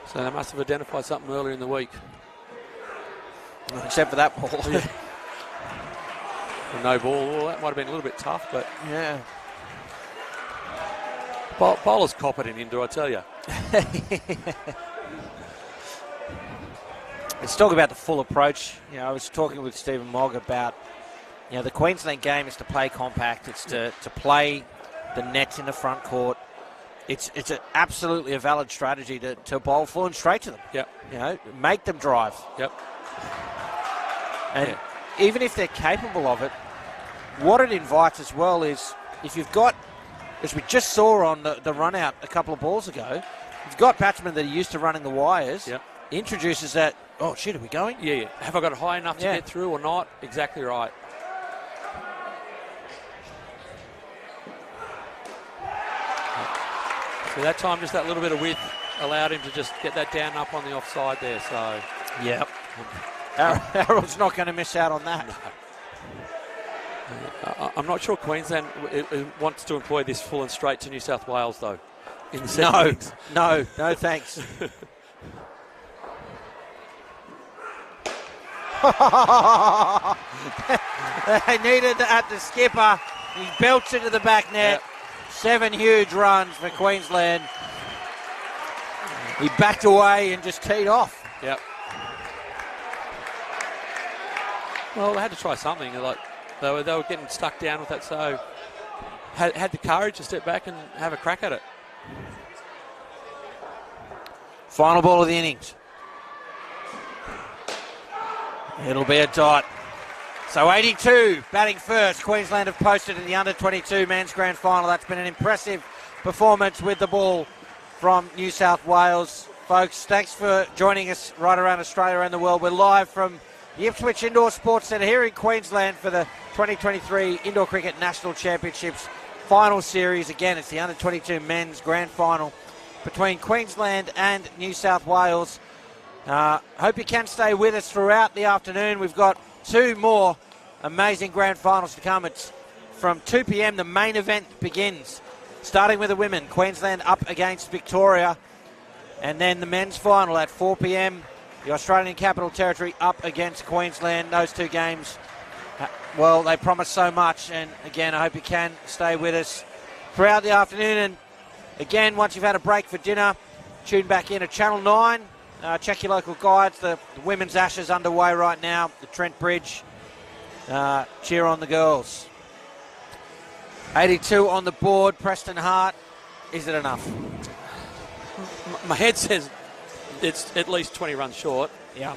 So they must have identified something earlier in the week. Except for that ball. Yeah. No ball. Well, that might have been a little bit tough, but Yeah. Bowlers cop it in indoor, I tell you. Let's talk about the full approach. I was talking with Stephen Mogg about, the Queensland game is to play compact. It's to play the nets in the front court. It's absolutely a valid strategy to bowl full and straight to them. Yep. Make them drive. Yep. And even if they're capable of it, what it invites as well is if you've got, as we just saw on the run out a couple of balls ago, you've got batsmen that are used to running the wires. Yep. Introduces that, oh shit, are we going? Yeah. Have I got it high enough to get through or not? Exactly right. So that time, just that little bit of width allowed him to just get that down up on the offside there. So, yep. Harold's not going to miss out on that. I'm not sure Queensland wants to employ this full and straight to New South Wales, though. In the second innings. No, thanks. They needed at the skipper. He belts into the back net. Yep. 7 huge runs for Queensland. He backed away and just teed off. Yep. Well, they had to try something. Like they were getting stuck down with that, so had the courage to step back and have a crack at it. Final ball of the innings. It'll be a dot. So 82 batting first. Queensland have posted in the under-22 men's grand final. That's been an impressive performance with the ball from New South Wales. Folks, thanks for joining us right around Australia and the world. We're live from the Ipswich Indoor Sports Centre here in Queensland for the 2023 Indoor Cricket National Championships final series. Again, it's the under-22 men's grand final between Queensland and New South Wales. Hope you can stay with us throughout the afternoon. We've got 2 more amazing grand finals to come. It's from 2 p.m. the main event begins, starting with the women. Queensland up against Victoria, and then the men's final at 4 p.m. the Australian Capital Territory up against Queensland. Those 2 games, well, they promise so much, and again, I hope you can stay with us throughout the afternoon. And again, once you've had a break for dinner, tune back in at Channel 9. Check your local guides. The women's Ashes underway right now. The Trent Bridge. Cheer on the girls. 82 on the board. Preston Hart. Is it enough? My head says it's at least 20 runs short. Yeah.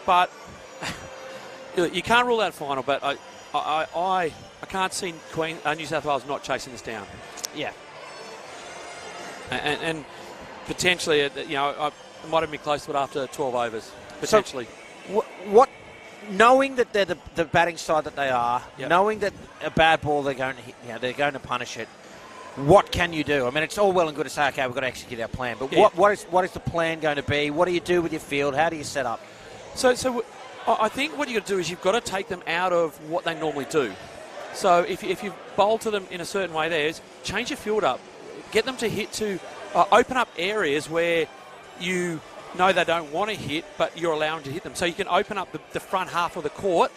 But you can't rule out final. But I can't see New South Wales not chasing this down. Yeah. And potentially, it might have been close to it after 12 overs. Potentially. So what? Knowing that they're the batting side that they are, Yep. knowing that a bad ball they're going to hit, they're going to punish it. What can you do? I mean, it's all well and good to say, okay, we've got to execute our plan, but Yeah. what is the plan going to be? What do you do with your field? How do you set up? So I think what you've got to do is you've got to take them out of what they normally do. So if you bowl to them in a certain way there, is change your field up. Get them to hit to open up areas where you know they don't want to hit, but you're allowing to hit them. So you can open up the front half of the court,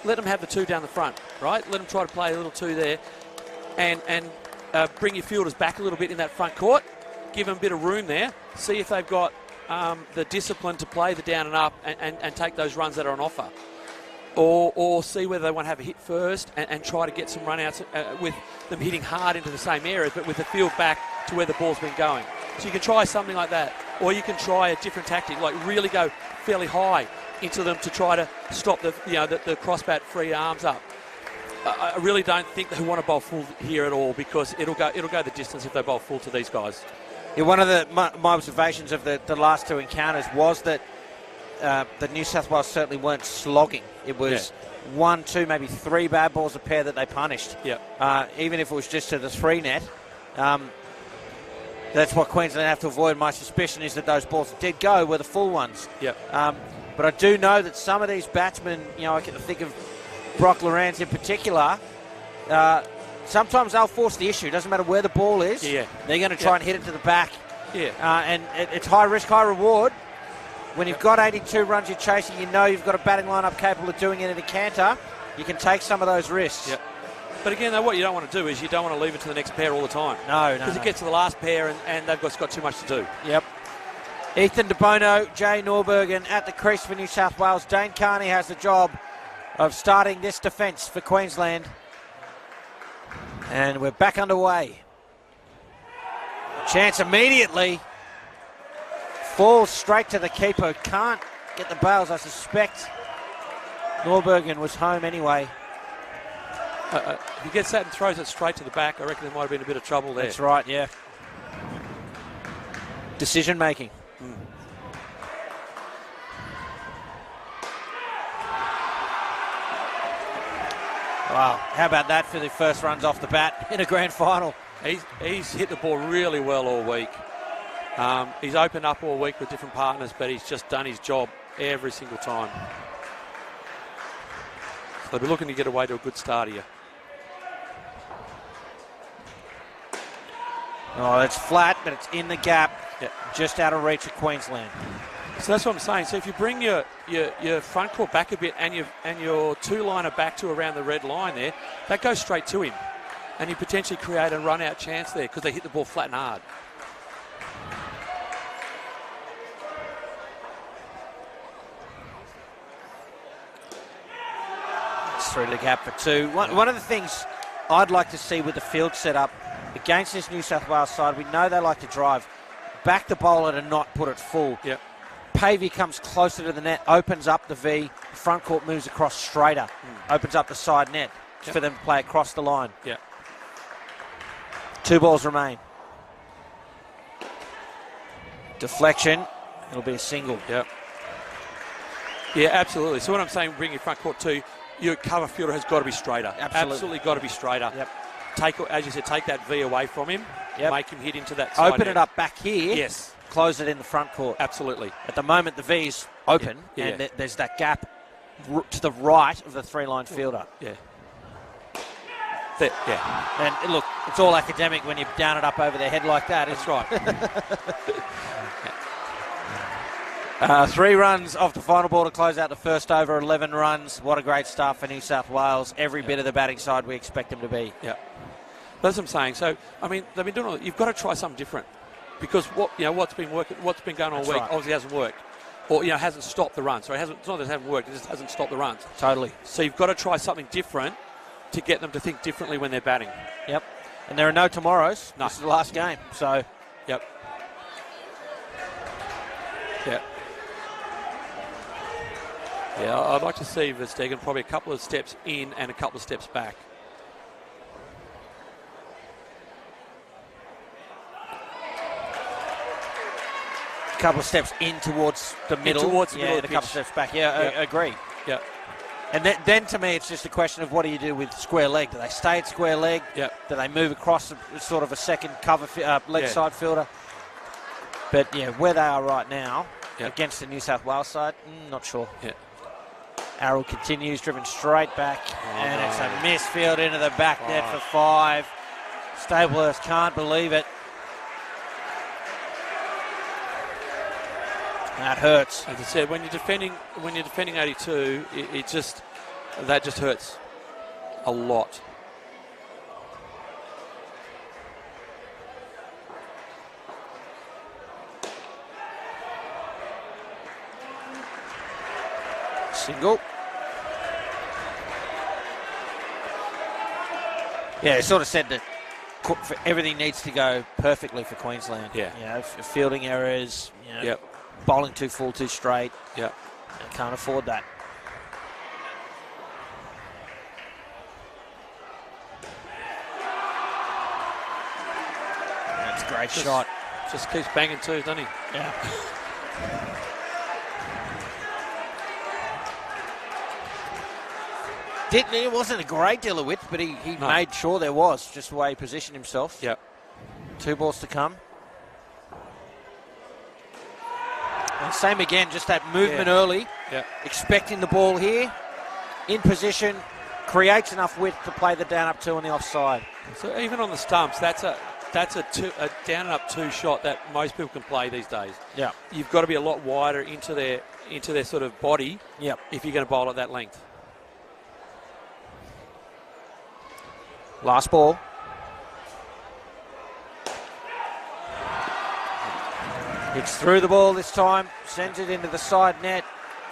let them have the 2 down the front, right? Let them try to play a little 2 there, and bring your fielders back a little bit in that front court, give them a bit of room there, see if they've got the discipline to play the down and up and take those runs that are on offer. Or see whether they want to have a hit first and try to get some run-outs with them hitting hard into the same areas, but with the field back to where the ball's been going. So you can try something like that. Or you can try a different tactic, like really go fairly high into them to try to stop the crossbat free arms up. I really don't think they want to bowl full here at all, because it'll go the distance if they bowl full to these guys. Yeah, one of my observations of the last 2 encounters was that the New South Wales certainly weren't slogging. It was 1, 2, maybe 3 bad balls a pair that they punished. Yeah. Even if it was just to the 3 net. That's what Queensland have to avoid. My suspicion is that those balls that did go were the full ones. Yep. But I do know that some of these batsmen, I can think of Brock Lorans in particular, sometimes they'll force the issue. Doesn't matter where the ball is. Yeah. They're going to try and hit it to the back. Yeah. And it's high risk, high reward. When you've got 82 runs you're chasing, you've got a batting lineup capable of doing it in a canter, you can take some of those risks. Yep. But again, though, what you don't want to do is you don't want to leave it to the next pair all the time. No. Because it gets to the last pair and they've got too much to do. Yep. Ethan De Bono, Jay Norbergen at the crease for New South Wales. Dane Carney has the job of starting this defence for Queensland. And we're back underway. Chance immediately. Falls straight to the keeper. Can't get the bails, I suspect. Norbergen was home anyway. If he gets that and throws it straight to the back, I reckon there might have been a bit of trouble there. That's right, yeah. Decision making. Wow, how about that for the first runs off the bat in a grand final? He's hit the ball really well all week. He's opened up all week with different partners, but he's just done his job every single time. So they'll be looking to get away to a good start here. Oh, it's flat, but it's in the gap, just out of reach of Queensland. So that's what I'm saying. So if you bring your front court back a bit and your 2-liner back to around the red line there, that goes straight to him. And you potentially create a run-out chance there because they hit the ball flat and hard. It's through the gap for 2. One of the things I'd like to see with the field setup against this New South Wales side, we know they like to drive. Back the bowler to not put it full. Yep. Pavey comes closer to the net, opens up the V, front court moves across straighter, opens up the side net for them to play across the line. Yeah. 2 balls remain. Deflection, it'll be a single. Yep. Yeah, absolutely. So what I'm saying, bring your front court too, your cover fielder has got to be straighter. Absolutely got to be straighter. Yep. As you said, take that V away from him, make him hit into that side Open net. it up back here. Yes. Close it in the front court. Absolutely. At the moment, the V's open, and there's that gap to the right of the 3-line fielder. Yeah. And look, it's all academic when you down it up over their head like that. That's right. 3 runs off the final ball to close out the first over, 11 runs. What a great start for New South Wales. Every bit of the batting side we expect them to be. Yeah. That's what I'm saying. So, I mean, they've been doing all, you've got to try something different. because what's been going on all week obviously hasn't worked, or hasn't stopped the run. So it's not that it hasn't worked; it just hasn't stopped the runs. Totally. So you've got to try something different to get them to think differently when they're batting. Yep. And there are no tomorrows. No. This is the last game. So. Yep. Yeah. Yeah, I'd like to see Verstegen probably a couple of steps in and a couple of steps back. A couple of steps in towards the middle. Towards the middle of and the a couple of pitch. steps back. Yeah, Yep. agree. Yeah. And then to me, it's just a question of what do you do with square leg? Do they stay at square leg? Yep. Do they move across sort of a second cover leg Yeah. side fielder? But where they are right now Yep. against the New South Wales side, not sure. Yeah. Arrow continues, driven straight back, and no. it's a misfield into the back net for 5. Stablehurst can't believe it. That hurts. As I said, when you're defending 82, that just hurts a lot. Single. Yeah, it sort of said that everything needs to go perfectly for Queensland. Yeah. Fielding errors. Yep. Bowling too full, too straight. Yep. Can't afford that. That's a great shot. Just keeps banging too, doesn't he? Yeah. It wasn't a great deal of width, but he No. made sure there was, just the way he positioned himself. Yep. 2 balls to come. And same again, just that movement early, expecting the ball here, in position, creates enough width to play the down up 2 on the offside. So even on the stumps, that's a down and up 2 shot that most people can play these days. Yeah. You've got to be a lot wider into their sort of body. Yep. If you're going to bowl at that length. Last ball. It's through the ball this time, sends it into the side net.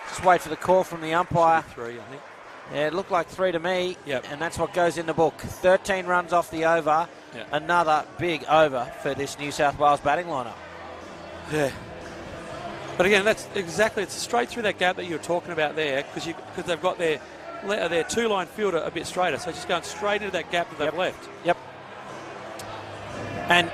Just wait for the call from the umpire. 3, I think. Yeah, it looked like 3 to me, Yep. and that's what goes in the book. 13 runs off the over. Yep. Another big over for this New South Wales batting lineup. Yeah. But again, it's straight through that gap that you were talking about there, because they've got their 2-line fielder a bit straighter, so just going straight into that gap that they've left. Yep. And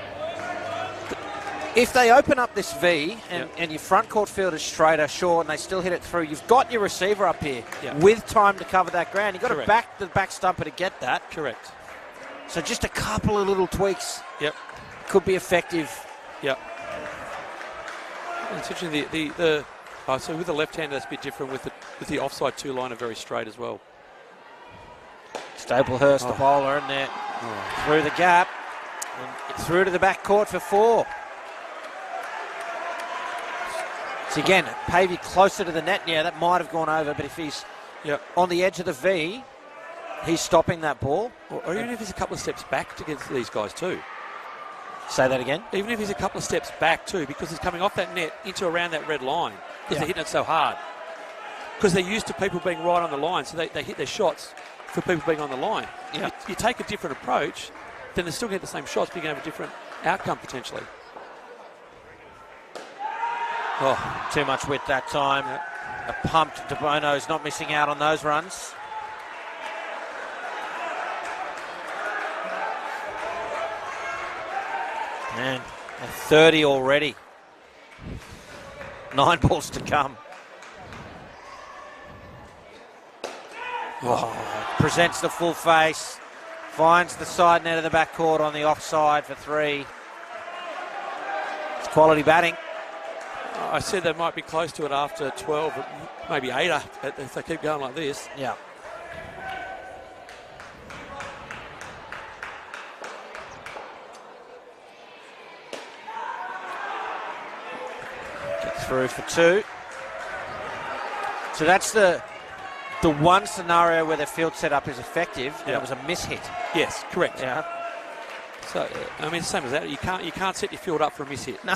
if they open up this V and your front court field is straighter, sure, and they still hit it through, you've got your receiver up here with time to cover that ground. You've got to back the back stumper to get that. Correct. So just a couple of little tweaks could be effective. Yep. It's interesting, so with the left-hander that's a bit different, with the offside 2-liner very straight as well. Staplehurst, the bowler in there, through the gap, and through to the back court for 4. So again, Pavey closer to the net. Yeah, that might have gone over, but if he's on the edge of the V, he's stopping that ball. Or even if he's a couple of steps back to get to these guys too. Say that again? Even if he's a couple of steps back too, because he's coming off that net into around that red line, because they're hitting it so hard. Because they're used to people being right on the line, so they hit their shots for people being on the line. Yeah. You take a different approach, then they still get the same shots, but you can have a different outcome potentially. Oh, too much width that time. A pumped De Bono's not missing out on those runs. Man, 30 already. 9 balls to come. Presents the full face. Finds the side net of the backcourt on the offside for 3. It's quality batting. I said they might be close to it after 12, maybe 8 if they keep going like this. Yeah. Get through for 2. So that's the one scenario where the field setup is effective, and it was a mishit. Yes, correct. Yeah. So, I mean, same as that. You can't set your field up for a miss hit. No.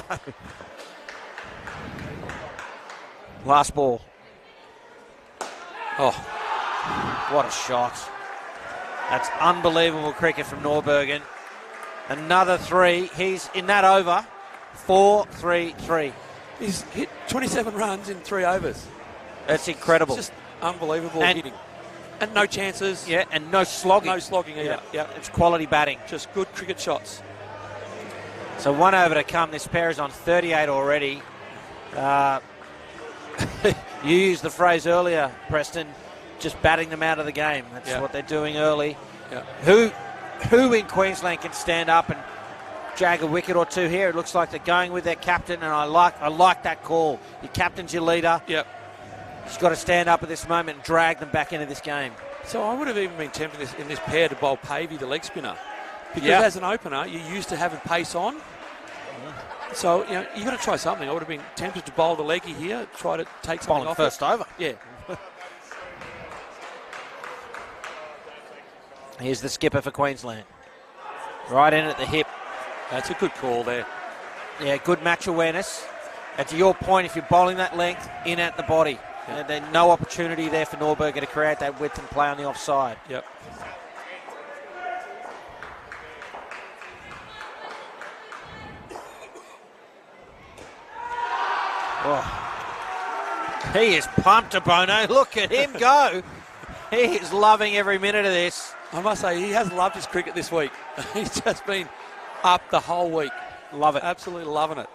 Last ball. Oh, what a shot. That's unbelievable cricket from Norbergen. Another 3. He's in that over. 4-3-3. he's hit 27 runs in 3 overs. That's incredible. It's just unbelievable hitting. And no chances. Yeah, and no slogging. No slogging either. Yeah. It's quality batting. Just good cricket shots. So 1 over to come. This pair is on 38 already. You used the phrase earlier, Preston, just batting them out of the game. That's what they're doing early. Yeah. Who in Queensland can stand up and jag a wicket or two here? It looks like they're going with their captain, and I like that call. Your captain's your leader. Yep. He's got to stand up at this moment and drag them back into this game. So I would have even been tempted in this pair to bowl Pavey, the leg spinner. Because as an opener, you're used to having pace on. So, you've got to try something. I would have been tempted to bowl the leggy here, try to take something off first over. Yeah. Here's the skipper for Queensland. Right in at the hip. That's a good call there. Yeah, good match awareness. And to your point, if you're bowling that length, in at the body. Yeah. There's no opportunity there for Norberger to create that width and play on the offside. Yep. Oh. He is pumped to Bono. Look at him go. He is loving every minute of this. I must say, he has loved his cricket this week. He's just been up the whole week. Love it. Absolutely loving it.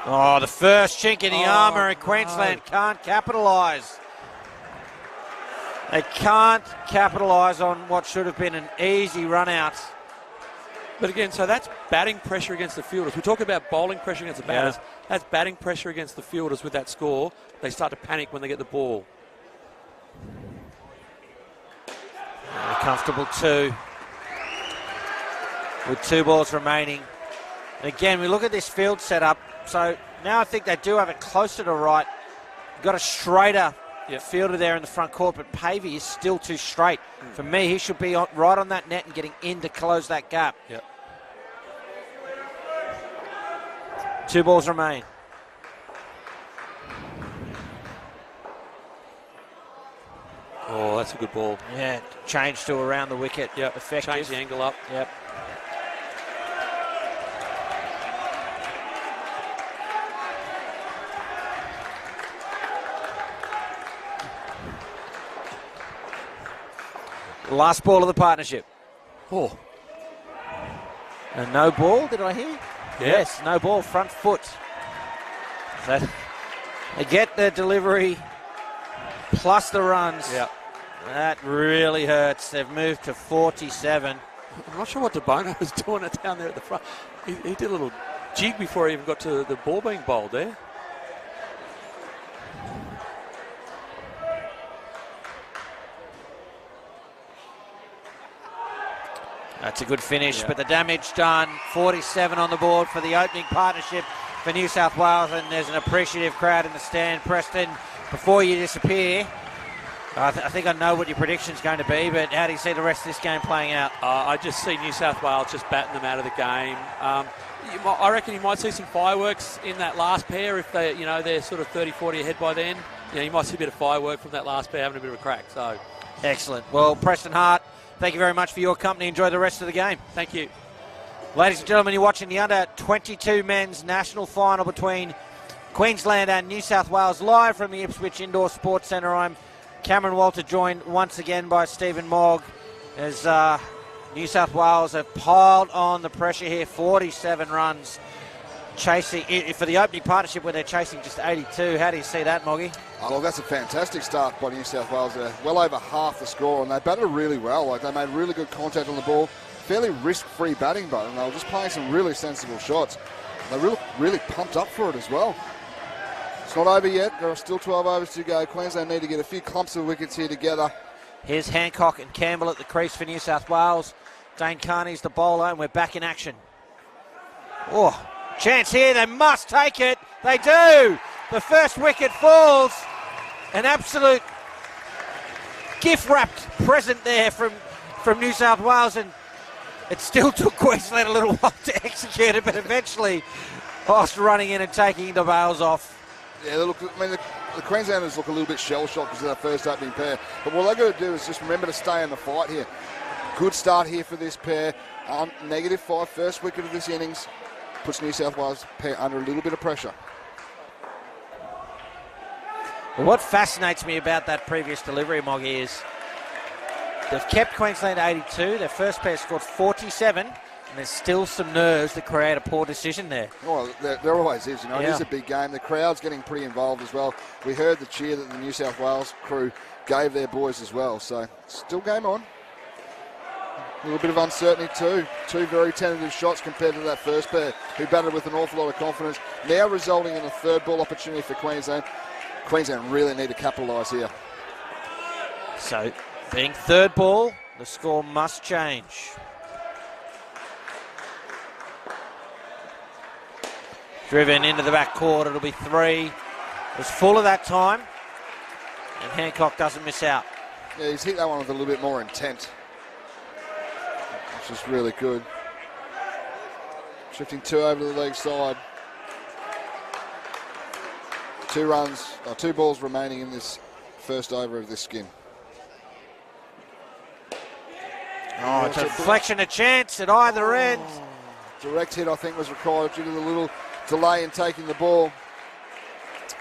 Oh, the first chink in the armour, and Queensland can't capitalise. They can't capitalise on what should have been an easy run out. But again, so that's batting pressure against the fielders. We talk about bowling pressure against the batters. That's batting pressure against the fielders with that score. They start to panic when they get the ball. A comfortable 2. With 2 balls remaining. And again, we look at this field setup. So now I think they do have it closer to right. You've got a straighter fielder there in the front court, but Pavey is still too straight. For me, he should be right on that net and getting in to close that gap. Yep. 2 balls remain. Oh, that's a good ball. Yeah, change to around the wicket. Yep. Effective. Change the angle up. Yep. Last ball of the partnership. Oh. And no ball, did I hear? Yeah. Yes, no ball, front foot. So they get the delivery plus the runs. Yeah. That really hurts. They've moved to 47. I'm not sure what DeBono was doing it down there at the front. He did a little jig before he even got to the ball being bowled there. That's a good finish, but the damage done. 47 on the board for the opening partnership for New South Wales, and there's an appreciative crowd in the stand. Preston, before you disappear, I think I know what your prediction's going to be, but how do you see the rest of this game playing out? I just see New South Wales just batting them out of the game. I reckon you might see some fireworks in that last pair if they're sort of 30-40 ahead by then. You might see a bit of firework from that last pair having a bit of a crack. So, excellent. Well, Preston Hart, thank you very much for your company. Enjoy the rest of the game. Thank you. Ladies and gentlemen, you're watching the under-22 men's national final between Queensland and New South Wales, live from the Ipswich Indoor Sports Centre. I'm Cameron Walter, joined once again by Stephen Mogg, as New South Wales have piled on the pressure here. 47 runs chasing for the opening partnership, where they're chasing just 82. How do you see that, Moggy? Oh, well, that's a fantastic start by New South Wales. They're well over half the score, and they batted really well. Like, they made really good contact on the ball, fairly risk-free batting, but they were just playing some really sensible shots. They really pumped up for it as well. It's not over yet. There are still 12 overs to go. Queensland need to get a few clumps of wickets here together. Here's Hancock and Campbell at the crease for New South Wales. Dane Carney's the bowler, and we're back in action. Oh, chance here. They must take it. They do. The first wicket falls. an absolute gift-wrapped present there from New South Wales, and it still took Queensland a little while to execute it, but eventually Host running in and taking the bails off. Yeah, look, I mean, the Queenslanders look a little bit shell-shocked because of their first opening pair, but what they've got to do is just remember to stay in the fight here. Good start here for this pair. -5, first wicket of this innings, puts New South Wales pair under a little bit of pressure. Well, what fascinates me about that previous delivery, Moggy, is they've kept Queensland 82. Their first pair scored 47, and there's still some nerves that create a poor decision there. Well, there always is, you know. Yeah. It is a big game. The crowd's getting pretty involved as well. We heard the cheer that the New South Wales crew gave their boys as well, so still game on. A little bit of uncertainty too. Two very tentative shots compared to that first pair, who batted with an awful lot of confidence, now resulting in a third ball opportunity for Queensland. Queensland really need to capitalise here. So, being third ball, the score must change. Driven into the back court, it'll be 3. It was full of that time, and Hancock doesn't miss out. Yeah, he's hit that one with a little bit more intent, which is really good. Shifting 2 over to the leg side. 2 runs, 2 balls remaining in this first over of this skin. Oh, it's a deflection, a chance at either end. Direct hit, I think, was required due to the little delay in taking the ball.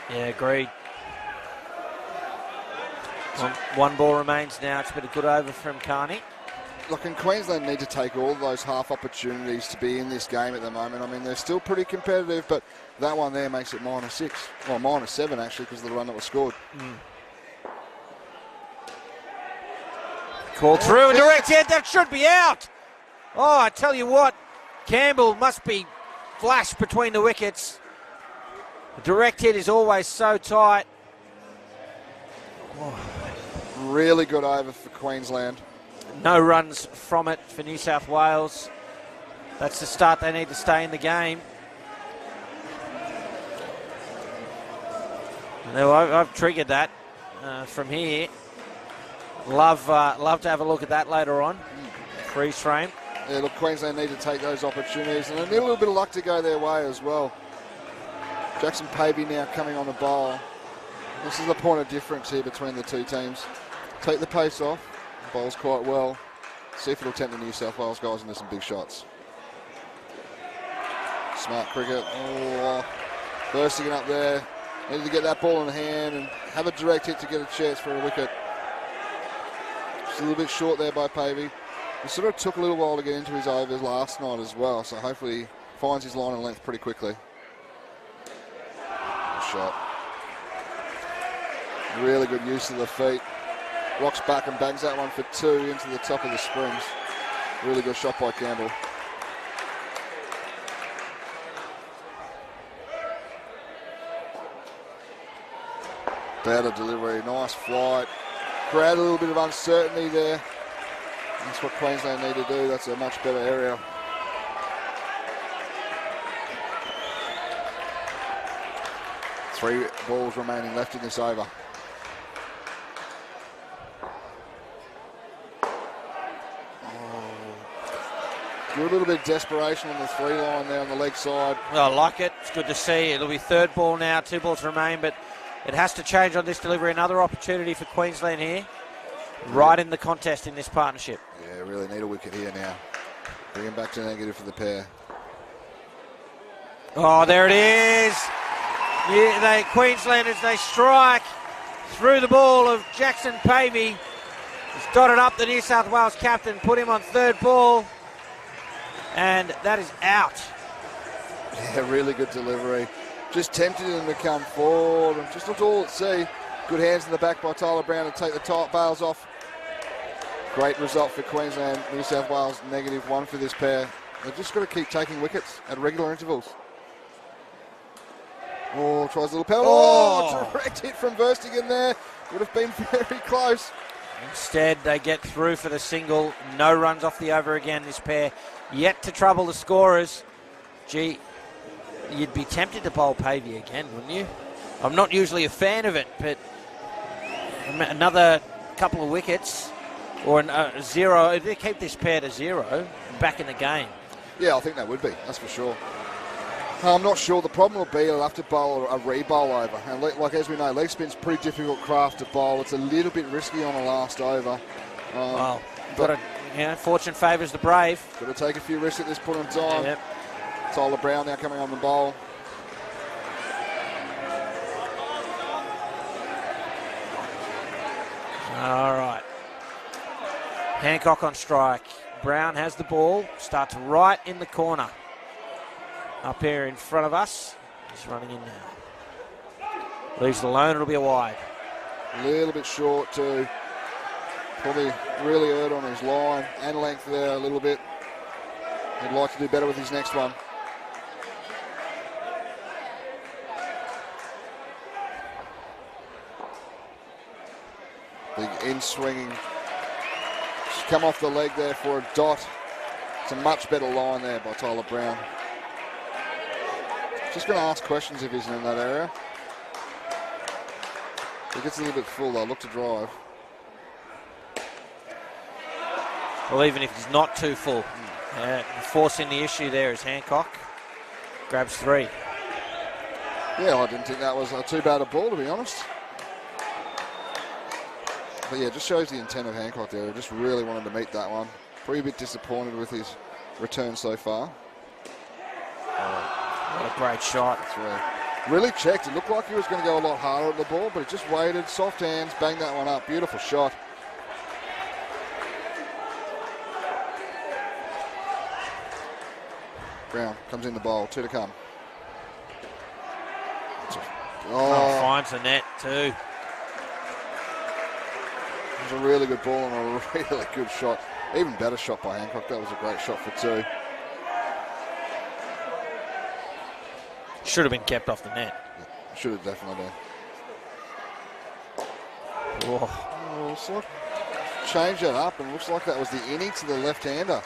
Yeah, agreed. One ball remains now. It's been a good over from Carney. Look, and Queensland need to take all those half opportunities to be in this game at the moment. I mean, they're still pretty competitive, but that one there makes it -6. Well, -7 actually, because of the run that was scored. Called through, a direct hit, that should be out. Oh, I tell you what, Campbell must be flashed between the wickets. The direct hit is always so tight. Really good over for Queensland. No runs from it for New South Wales. That's the start they need to stay in the game. Now, I've triggered that from here. Love to have a look at that later on. Freeze frame. Yeah, look, Queensland need to take those opportunities, and they need a little bit of luck to go their way as well. Jackson Pavey now coming on the bowl. This is the point of difference here between the two teams. Take the pace off, bowls quite well. See if it'll tempt the New South Wales guys into some big shots. Smart cricket. Oh, bursting it up there. Needed to get that ball in hand and have a direct hit to get a chance for a wicket. Just a little bit short there by Pavey. It sort of took a little while to get into his overs last night as well, so hopefully he finds his line and length pretty quickly. Good shot. Really good use of the feet. Rocks back and bangs that one for 2 into the top of the springs. Really good shot by Campbell. Better delivery, nice flight. Create a little bit of uncertainty there. That's what Queensland need to do. That's a much better area. Three balls remaining left in this over. A little bit of desperation on the 3 line there on the leg side. Well, I like it. It's good to see. It'll be third ball now. 2 balls remain, but it has to change on this delivery. Another opportunity for Queensland here. Right in the contest in this partnership. Yeah, really need a wicket here now. Bring him back to negative for the pair. Oh, there it is. Yeah, Queenslanders, they strike through the ball of Jackson Pavey. He's dotted up the New South Wales captain, put him on third ball. And that is out. Yeah, really good delivery. Just tempted him to come forward and just looked all at sea. Good hands in the back by Tyler Brown to take the top bails off. Great result for Queensland. New South Wales -1 for this pair. They've just got to keep taking wickets at regular intervals. Oh, tries a little penalty. Oh, direct hit from Verstegen there. Would have been very close. Instead, they get through for the single. No runs off the over again, this pair. Yet to trouble the scorers. Gee, you'd be tempted to bowl Pavey again, wouldn't you? I'm not usually a fan of it, but another couple of wickets or a 0, if they keep this pair to 0, back in the game. Yeah, I think that would be, that's for sure. I'm not sure. The problem will be they'll have to bowl a re-bowl over. And like as we know, leg spin's pretty difficult craft to bowl. It's a little bit risky on the last over. But fortune favours the brave. Got to take a few risks at this point in time. Yep. Tyler Brown now coming on the bowl. All right. Hancock on strike. Brown has the ball. Starts right in the corner. Up here in front of us. He's running in now. Leaves it alone. It'll be a wide. A little bit short too. Probably really hurt on his line and length there a little bit. He'd like to do better with his next one. Big in swinging. Just come off the leg there for a dot. It's a much better line there by Tyler Brown. Just going to ask questions if he's in that area. He gets a little bit full though. Look to drive. Well, even if he's not too full. Forcing the issue there is Hancock. Grabs 3. Yeah, I didn't think that was too bad a ball, to be honest. But yeah, just shows the intent of Hancock there. He just really wanted to meet that one. Pretty bit disappointed with his return so far. What a great shot. That's right. Really checked. It looked like he was going to go a lot harder at the ball, but he just waited, soft hands, banged that one up. Beautiful shot. Brown comes in the bowl, 2 to come. Finds the net too. It was a really good ball and a really good shot. Even better shot by Hancock. That was a great shot for 2. Should have been kept off the net. Should have definitely been. Oh. So change that up, and looks like that was the Innings to the left-hander.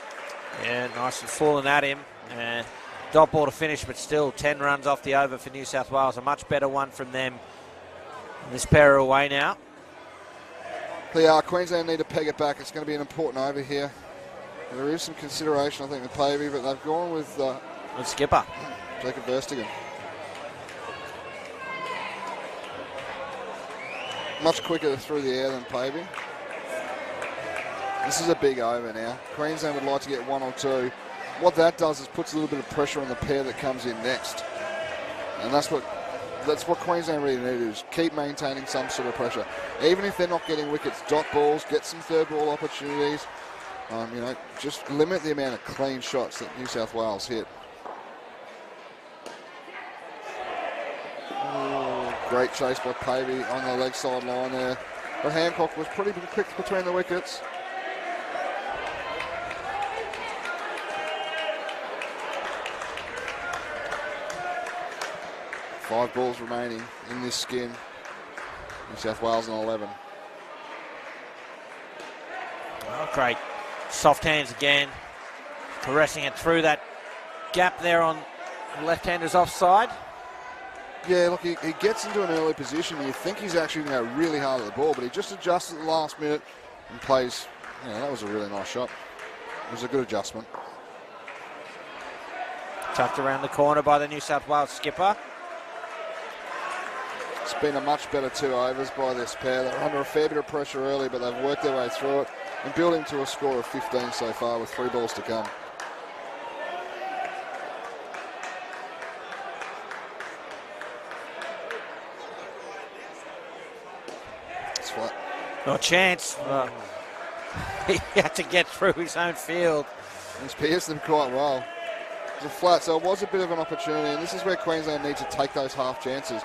Yeah, nice and falling at him. Dot ball to finish, but still 10 runs off the over for New South Wales. A much better one from them. And this pair are away now. Queensland need to peg it back. It's going to be an important over here. There is some consideration, I think, with Pavey, but they've gone with skipper Jacob Verstegen. Much quicker through the air than Pavey. This is a big over now. Queensland would like to get 1 or 2. What that does is puts a little bit of pressure on the pair that comes in next. And that's what Queensland really need to do, is keep maintaining some sort of pressure. Even if they're not getting wickets, dot balls, get some third ball opportunities. Just limit the amount of clean shots that New South Wales hit. Great chase by Pavey on the leg side line there. But Hancock was pretty quick between the wickets. Five balls remaining in this skin. New South Wales on 11. Oh, great. Soft hands again. Caressing it through that gap there on the left-hander's offside. Yeah, look, he gets into an early position. You think he's actually going to go really hard at the ball, but he just adjusts at the last minute and plays. That was a really nice shot. It was a good adjustment. Tucked around the corner by the New South Wales skipper. It's been a much better 2 overs by this pair. They're under a fair bit of pressure early, but they've worked their way through it and building to a score of 15 so far with 3 balls to come. It's flat. No chance. He had to get through his own field. He's pierced them quite well. It was a flat, so it was a bit of an opportunity, and this is where Queensland need to take those half chances.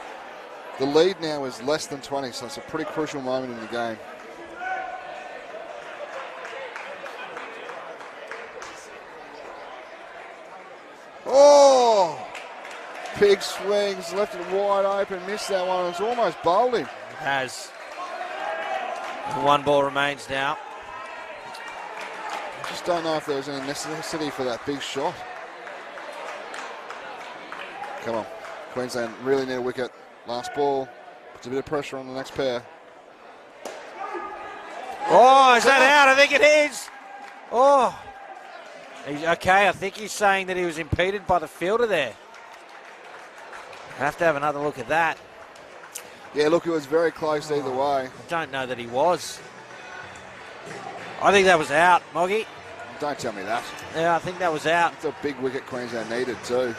The lead now is less than 20, so it's a pretty crucial moment in the game. Oh! Big swings, left it wide open, missed that one. It's almost bowled him. It has. 1 ball remains now. I just don't know if there was any necessity for that big shot. Come on. Queensland really need a wicket. Last ball. Puts a bit of pressure on the next pair. Oh, is that out? I think it is. Oh. Okay, I think he's saying that he was impeded by the fielder there. I have to have another look at that. Yeah, look, it was very close either way. I don't know that he was. I think that was out, Moggy. Don't tell me that. Yeah, I think that was out. It's a big wicket Queensland needed too.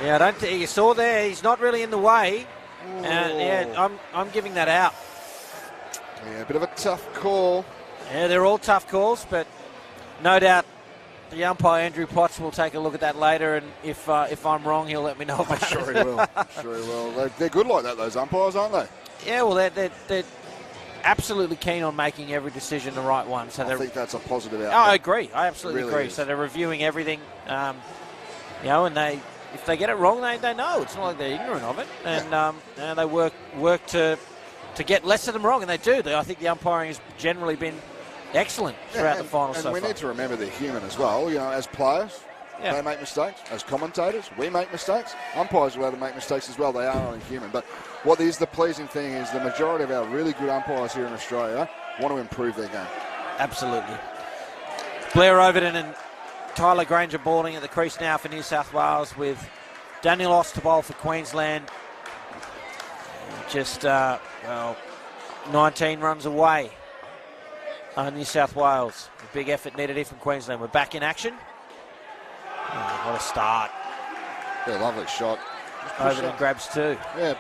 Yeah, I don't think you saw there. He's not really in the way. Yeah, I'm giving that out. Yeah, a bit of a tough call. Yeah, they're all tough calls, but no doubt the umpire, Andrew Potts, will take a look at that later, and if I'm wrong, he'll let me know about Sure it. he will. Sure he will. They're good like that, those umpires, aren't they? Yeah, well, they're absolutely keen on making every decision the right one. So I think that's a positive outcome. I agree. I absolutely Really agree. is. So they're reviewing everything, and if they get it wrong, they know. It's not like they're ignorant of it, and they work to get less of them wrong, and they do. I think the umpiring has generally been excellent throughout the final so far. And we need to remember they're human as well. You know, as players, they make mistakes. As commentators, we make mistakes. Umpires are allowed to make mistakes as well. They are only human. But what is the pleasing thing is the majority of our really good umpires here in Australia want to improve their game. Absolutely. Blair Overton and Tyler Granger balling at the crease now for New South Wales, with Daniel Oss to bowl for Queensland. Just 19 runs away. New South Wales. A big effort needed here from Queensland. We're back in action. Oh, what a start. Yeah, lovely shot. Overton grabs two. Yeah.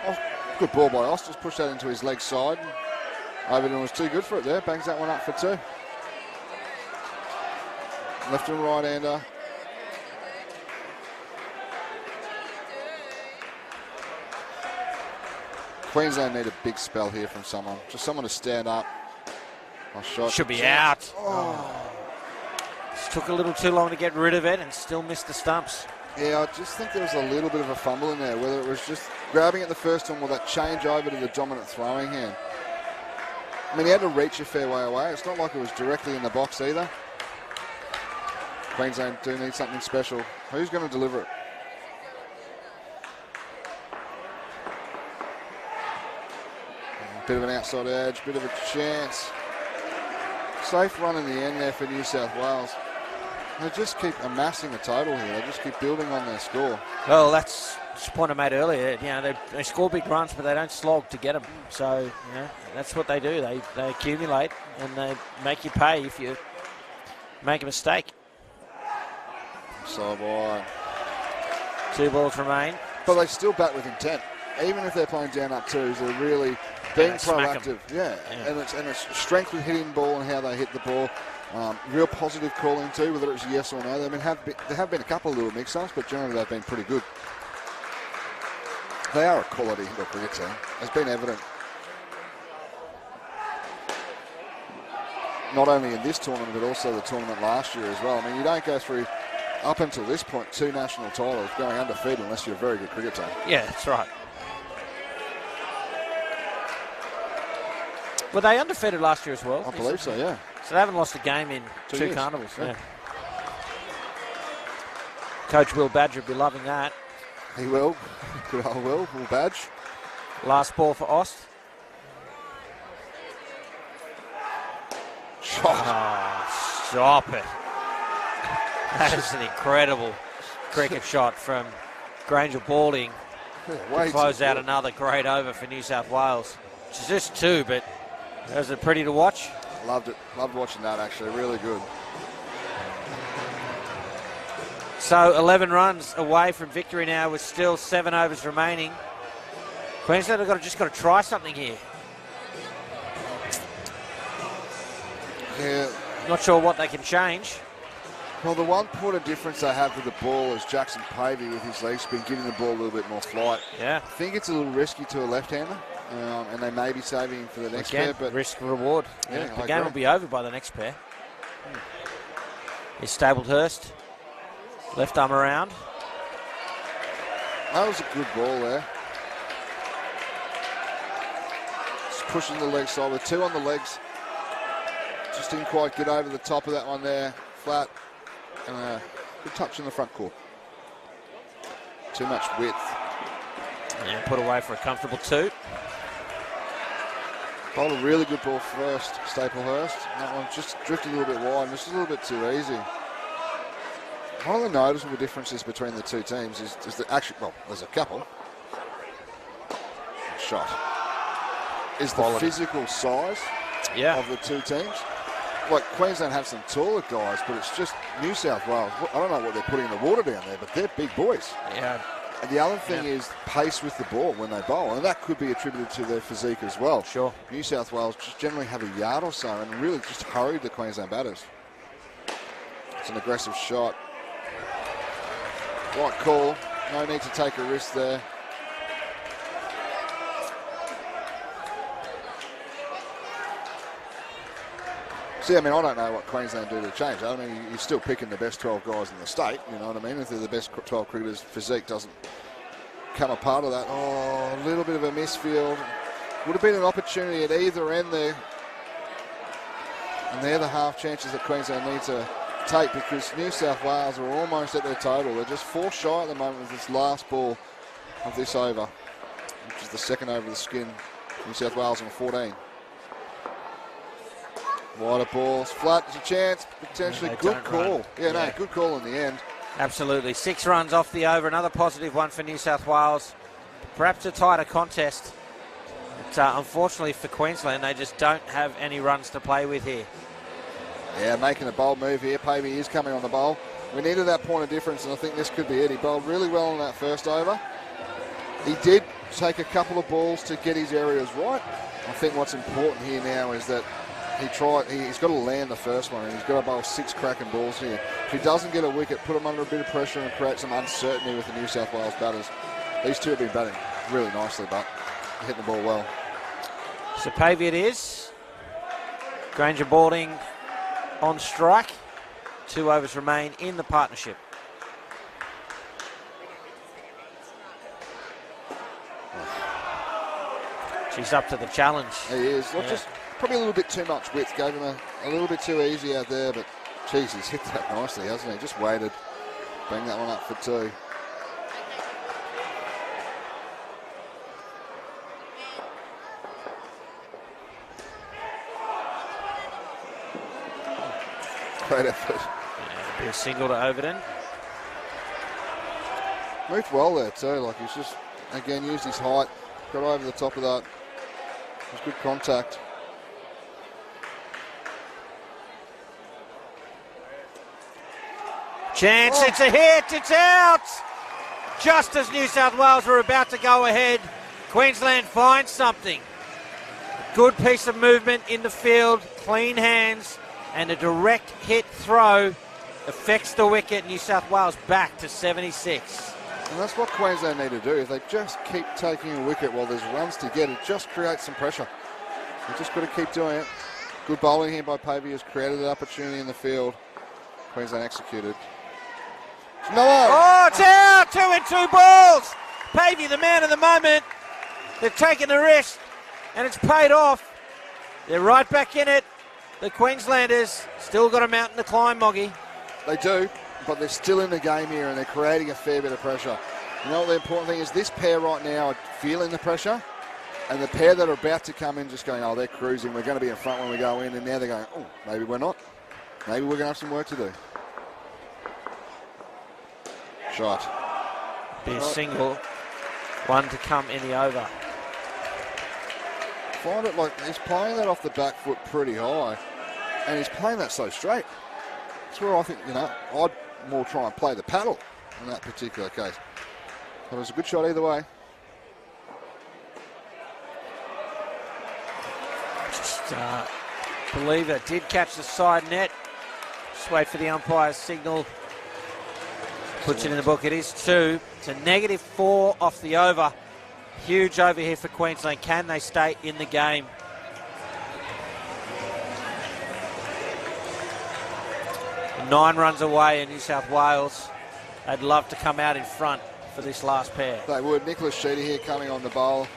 Oh, good ball by Oss. Just pushed that into his leg side. Overton was too good for it there. Bangs that one up for two. Left and right hander. Queensland need a big spell here from someone. Just someone to stand up. Nice shot. Should be out. Oh. Just took a little too long to get rid of it and still missed the stumps. Yeah, I just think there was a little bit of a fumble in there, whether it was just grabbing it the first time or that change over to the dominant throwing hand. I mean, he had to reach a fair way away. It's not like it was directly in the box either. Queensland do need something special. Who's going to deliver it? Bit of an outside edge, bit of a chance. Safe run in the end there for New South Wales. They just keep amassing the total here. They just keep building on their score. Well, that's the point I made earlier. You know, they score big runs, but they don't slog to get them. So, you know, that's what they do. They accumulate, and they make you pay if you make a mistake. So wide. 2 balls remain. But they still bat with intent. Even if they're playing down up twos, they're really being proactive. Yeah. And it's strength with hitting the ball and how they hit the ball. Real positive calling too, whether it's yes or no. There have been a couple of little mix-ups, but generally they've been pretty good. They are a quality indoor cricket team. It's been evident. Not only in this tournament, but also the tournament last year as well. I mean, you don't go through, up until this point, 2 national titles going undefeated unless you're a very good cricket team. Yeah, that's right. Were they undefeated last year as well? I believe so, yeah. So they haven't lost a game in 2 years. carnivals. Yeah. Yeah. Coach Will Badger will be loving that. He will. Good old Will Badge. Last ball for Ost. Shot. Oh, stop it. That is an incredible cricket shot from Granger Balding to close out another great over for New South Wales. It's just 2, but was it pretty to watch? Loved it. Loved watching that, actually. Really good. So 11 runs away from victory now with still 7 overs remaining. Queensland have just got to try something here. Yeah. Not sure what they can change. Well, the one point of difference they have with the ball is Jackson Pavey with his legs been giving the ball a little bit more flight. Yeah. I think it's a little risky to a left-hander, and they may be saving him for the next pair. But risk reward. Yeah, the game will be over by the next pair. Here's Stablehurst. Left arm around. That was a good ball there. Just pushing the leg side with 2 on the legs. Just didn't quite get over the top of that one there. Flat. And a good touch in the front court. Too much width. And put away for a comfortable 2. Bowled a really good ball first, Staplehurst. That one just drifted a little bit wide, and just a little bit too easy. One of the noticeable differences between the two teams is that actually, well, there's a couple. Shot. Is the physical size of the two teams. Like, Queensland have some taller guys, but it's just New South Wales. I don't know what they're putting in the water down there, but they're big boys. Yeah. And the other thing is pace with the ball when they bowl, and that could be attributed to their physique as well. Sure. New South Wales just generally have a yard or so and really just hurried the Queensland batters. It's an aggressive shot. Right call. No need to take a risk there. See, I mean, I don't know what Queensland do to change. I mean, you're still picking the best 12 guys in the state, you know what I mean? If they're the best 12 cricketers, physique doesn't come a part of that. Oh, a little bit of a misfield. Would have been an opportunity at either end there. And they're the half chances that Queensland need to take, because New South Wales are almost at their total. They're just 4 shy at the moment with this last ball of this over, which is the second over the skin. New South Wales on 14. Wider balls, flat, there's a chance, potentially good call. No, good call in the end. Absolutely. 6 runs off the over, another positive one for New South Wales. Perhaps a tighter contest. But, unfortunately for Queensland, they just don't have any runs to play with here. Yeah, making a bold move here. Pavey is coming on the bowl. We needed that point of difference, and I think this could be it. He bowled really well on that first over. He did take a couple of balls to get his areas right. I think what's important here now is that he's got to land the first one, and he's got to bowl 6 cracking balls here. If he doesn't get a wicket, put him under a bit of pressure and create some uncertainty with the New South Wales batters. These two have been batting really nicely, but hitting the ball well. So Pavey it is. Granger Balding on strike. 2 overs remain in the partnership. She's up to the challenge. He is. Well, just probably a little bit too much width. Gave him a little bit too easy out there, but geez, he's hit that nicely, hasn't he? Just waited. Bring that one up for 2. Great effort. Be a single to Overton. Moved well there too. Like, he's just, again, used his height. Got over the top of that. It was good contact. Chance, it's a hit, it's out! Just as New South Wales were about to go ahead, Queensland finds something. Good piece of movement in the field, clean hands, and a direct hit throw affects the wicket. New South Wales back to 76. And that's what Queensland need to do. If they just keep taking a wicket while there's runs to get, it just creates some pressure. They've just got to keep doing it. Good bowling here by Pavey has created an opportunity in the field. Queensland executed. No! Oh, it's out! 2 in 2 balls! Pavey, the man of the moment. They've taken the risk, and it's paid off. They're right back in it. The Queenslanders still got a mountain to climb, Moggy. They do, but they're still in the game here, and they're creating a fair bit of pressure. You know what the important thing is? This pair right now are feeling the pressure, and the pair that are about to come in just going, oh, they're cruising, we're going to be in front when we go in, and now they're going, oh, maybe we're not. Maybe we're going to have some work to do. Shot. Be a single, one to come in the over. Find it like he's playing that off the back foot pretty high, and he's playing that so straight. That's where I think, you know, I'd more try and play the paddle in that particular case. But it was a good shot either way. Just believe it did catch the side net. Just wait for the umpire's signal. Puts it in the book. It is 2. It's a -4 off the over. Huge over here for Queensland. Can they stay in the game? And 9 runs away in New South Wales. They'd love to come out in front for this last pair. They would. Nicholas Sheedy here coming on the bowl.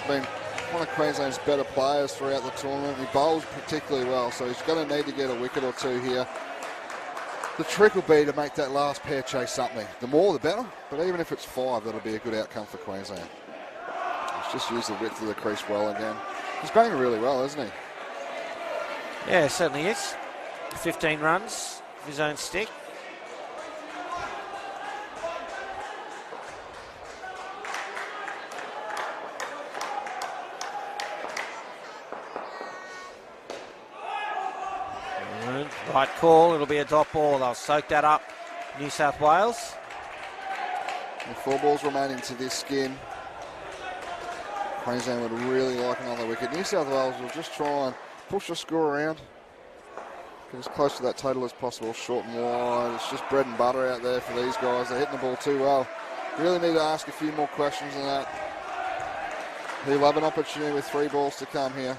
Been one of Queensland's better players throughout the tournament. He bowls particularly well, so he's going to need to get a wicket or 2 here. The trick will be to make that last pair chase something. The more, the better. But even if it's 5, that'll be a good outcome for Queensland. He's just used the width of the crease well again. He's batting really well, isn't he? Yeah, certainly is. 15 runs of his own stick. And right call, it'll be a dot ball. They'll soak that up, New South Wales. With 4 balls remaining to this skin, Queensland would really like another wicket. New South Wales will just try and push the score around. Get as close to that total as possible, short and wide. It's just bread and butter out there for these guys. They're hitting the ball too well. Really need to ask a few more questions than that. He'll have an opportunity with 3 balls to come here.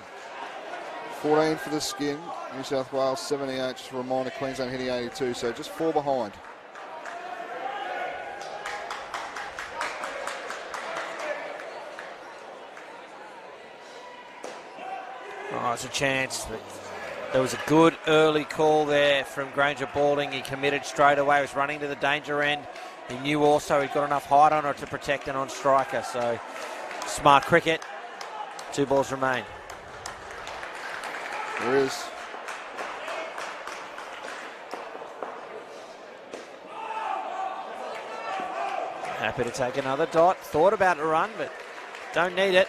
14 for the skin. New South Wales 78. Just a reminder, Queensland hitting 82, so just 4 behind. Oh, it's a chance. There was a good early call there from Granger Balding. He committed straight away, was running to the danger end. He knew also he'd got enough height on her to protect an on-striker. So, smart cricket. 2 balls remain. There is. Happy to take another dot. Thought about a run, but don't need it.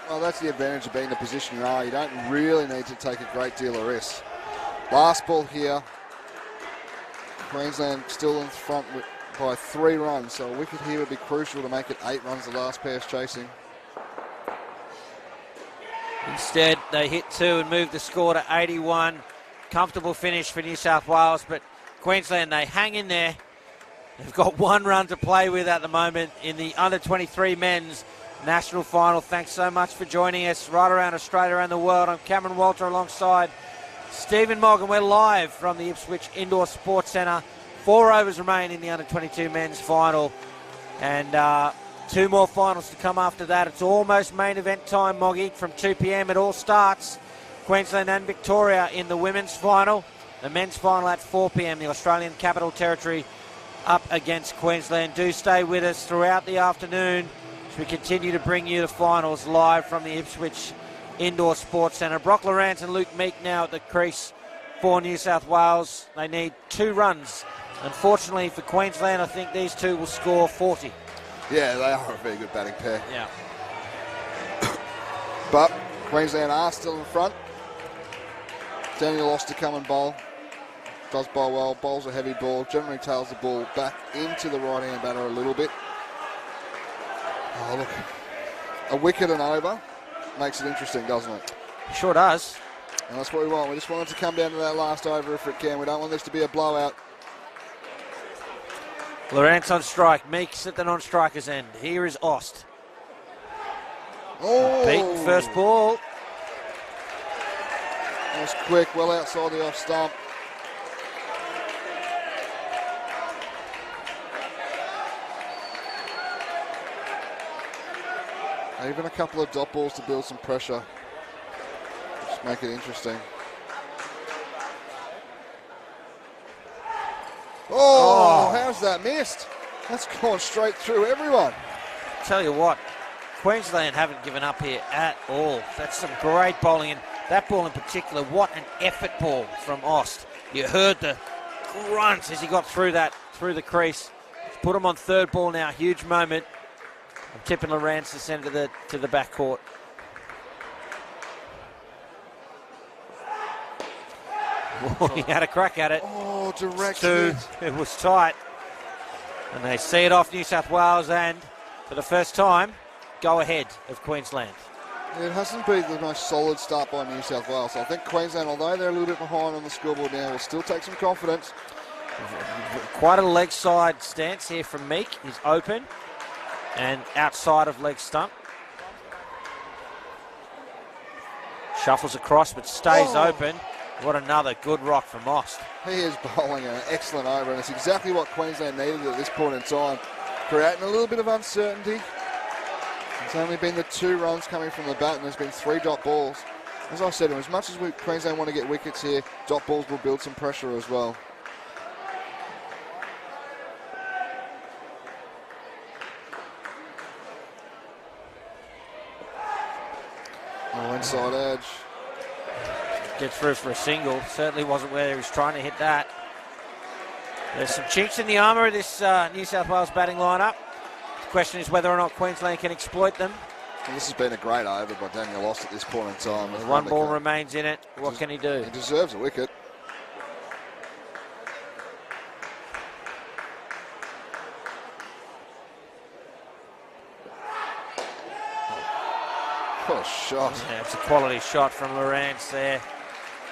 Well, that's the advantage of being in the position you are. You don't really need to take a great deal of risk. Last ball here. Queensland still in front by 3 runs, so a wicket here would be crucial to make it 8 runs the last pair's chasing. Instead, they hit 2 and moved the score to 81. Comfortable finish for New South Wales, but Queensland, they hang in there. They've got 1 run to play with at the moment in the under-23 men's national final. Thanks so much for joining us right around Australia and the world. I'm Cameron Walter alongside Stephen Mogg, and we're live from the Ipswich Indoor Sports Centre. 4 overs remain in the under-22 men's final, and 2 more finals to come after that. It's almost main event time, Moggy. From 2 p.m. it all starts. Queensland and Victoria in the women's final. The men's final at 4 p.m. The Australian Capital Territory up against Queensland. Do stay with us throughout the afternoon as we continue to bring you the finals live from the Ipswich Indoor Sports Centre. Brock Lawrence and Luke Meek now at the crease for New South Wales. They need 2 runs. Unfortunately for Queensland, I think these 2 will score 40. Yeah, they are a very good batting pair. Yeah. But Queensland are still in front. Daniel Oster come and bowl. Does bowl well, bowls a heavy ball, generally tails the ball back into the right-hand batter a little bit. Oh, look. A wicket and over makes it interesting, doesn't it? Sure does. And that's what we want. We just want it to come down to that last over if it can. We don't want this to be a blowout. Lawrence on strike. Meeks at the non-striker's end. Here is Ost. Oh! Beaten first ball. That was quick, well outside the off stump. Even a couple of dot balls to build some pressure. Just make it interesting. Oh, how's that missed? That's gone straight through everyone. Tell you what, Queensland haven't given up here at all. That's some great bowling, and that ball in particular, what an effort ball from Ost. You heard the grunt as he got through the crease. He's put him on 3rd ball now, huge moment. I'm tipping Lawrence to send it to the back court. Oh, he had a crack at it. Oh, direct 2. hit. It was tight. And they see it off New South Wales, and for the first time, go ahead of Queensland. It hasn't been the most solid start by New South Wales. So I think Queensland, although they're a little bit behind on the scoreboard now, will still take some confidence. Quite a leg side stance here from Meek. He's open and outside of leg stump. Shuffles across but stays open. What another good rock from Ost. He is bowling an excellent over, and it's exactly what Queensland needed at this point in time, creating a little bit of uncertainty. It's only been the 2 runs coming from the bat, and there's been 3 dot balls. As I said, as much as Queensland want to get wickets here, dot balls will build some pressure as well. Oh, inside edge. Get through for a single. Certainly wasn't where he was trying to hit that. There's some chinks in the armour of this New South Wales batting lineup. The question is whether or not Queensland can exploit them. Well, this has been a great over by Daniel Loss at this point in time. One ball remains in it. What can he do? He deserves a wicket. Oh, shot. Yeah, it's a quality shot from Lawrence there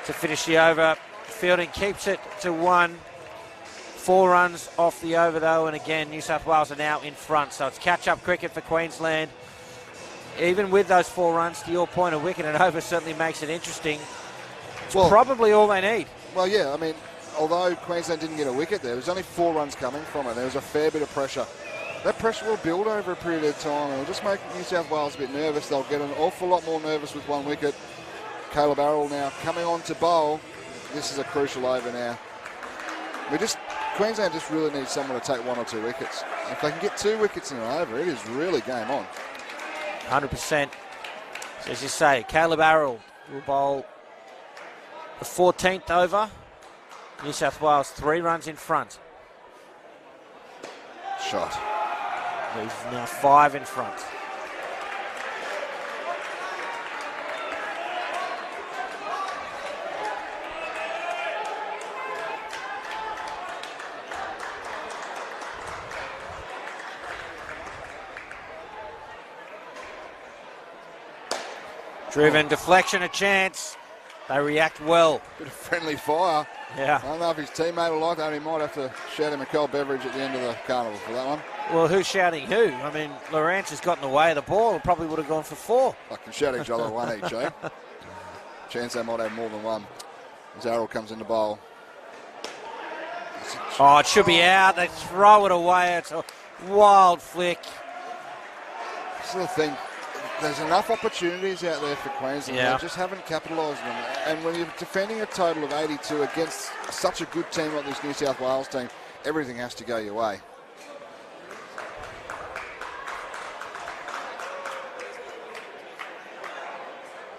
to finish the over. Fielding keeps it to 1. 4 runs off the over though, and again New South Wales are now in front, so it's catch-up cricket for Queensland. Even with those 4 runs, to your point, a wicket and over certainly makes it interesting. It's probably all they need. Well, yeah, I mean, although Queensland didn't get a wicket there was only 4 runs coming from it. There was a fair bit of pressure. That pressure will build over a period of time. It'll just make New South Wales a bit nervous. They'll get an awful lot more nervous with 1 wicket. Caleb Arrell now coming on to bowl. This is a crucial over now. Queensland just really needs someone to take 1 or 2 wickets. If they can get 2 wickets in an over, it is really game on. 100%. So as you say, Caleb Arrell will bowl the 14th over. New South Wales 3 runs in front. Shot. He's now 5 in front. Driven, deflection, a chance. They react well. Bit of friendly fire. Yeah. I don't know if his teammate will like that. He might have to shout him a cold beverage at the end of the carnival for that one. Well, who's shouting who? I mean, Lawrence has gotten away of the ball. It probably would have gone for 4. I can shout each other 1 each, eh? Chance they might have more than 1. As Arrell comes in the bowl. Oh, it should be out. They throw it away. It's a wild flick. This is the thing. There's enough opportunities out there for Queensland. Yeah. They just haven't capitalised on them. And when you're defending a total of 82 against such a good team like this New South Wales team, everything has to go your way.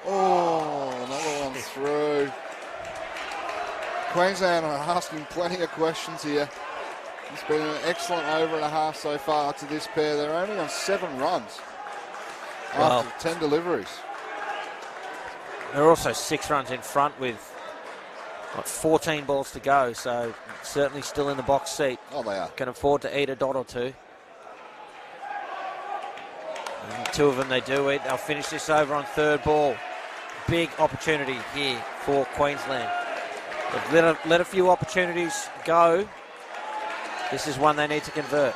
Oh, another one through. Queensland are asking plenty of questions here. It's been an excellent over and a half so far to this pair. They're only on 7 runs after 10 deliveries. They're also 6 runs in front with 14 balls to go, so certainly still in the box seat. Oh, they are. Can afford to eat a dot or 2. And 2 of them they do eat. They'll finish this over on 3rd ball. Big opportunity here for Queensland. They've let a few opportunities go. This is one they need to convert.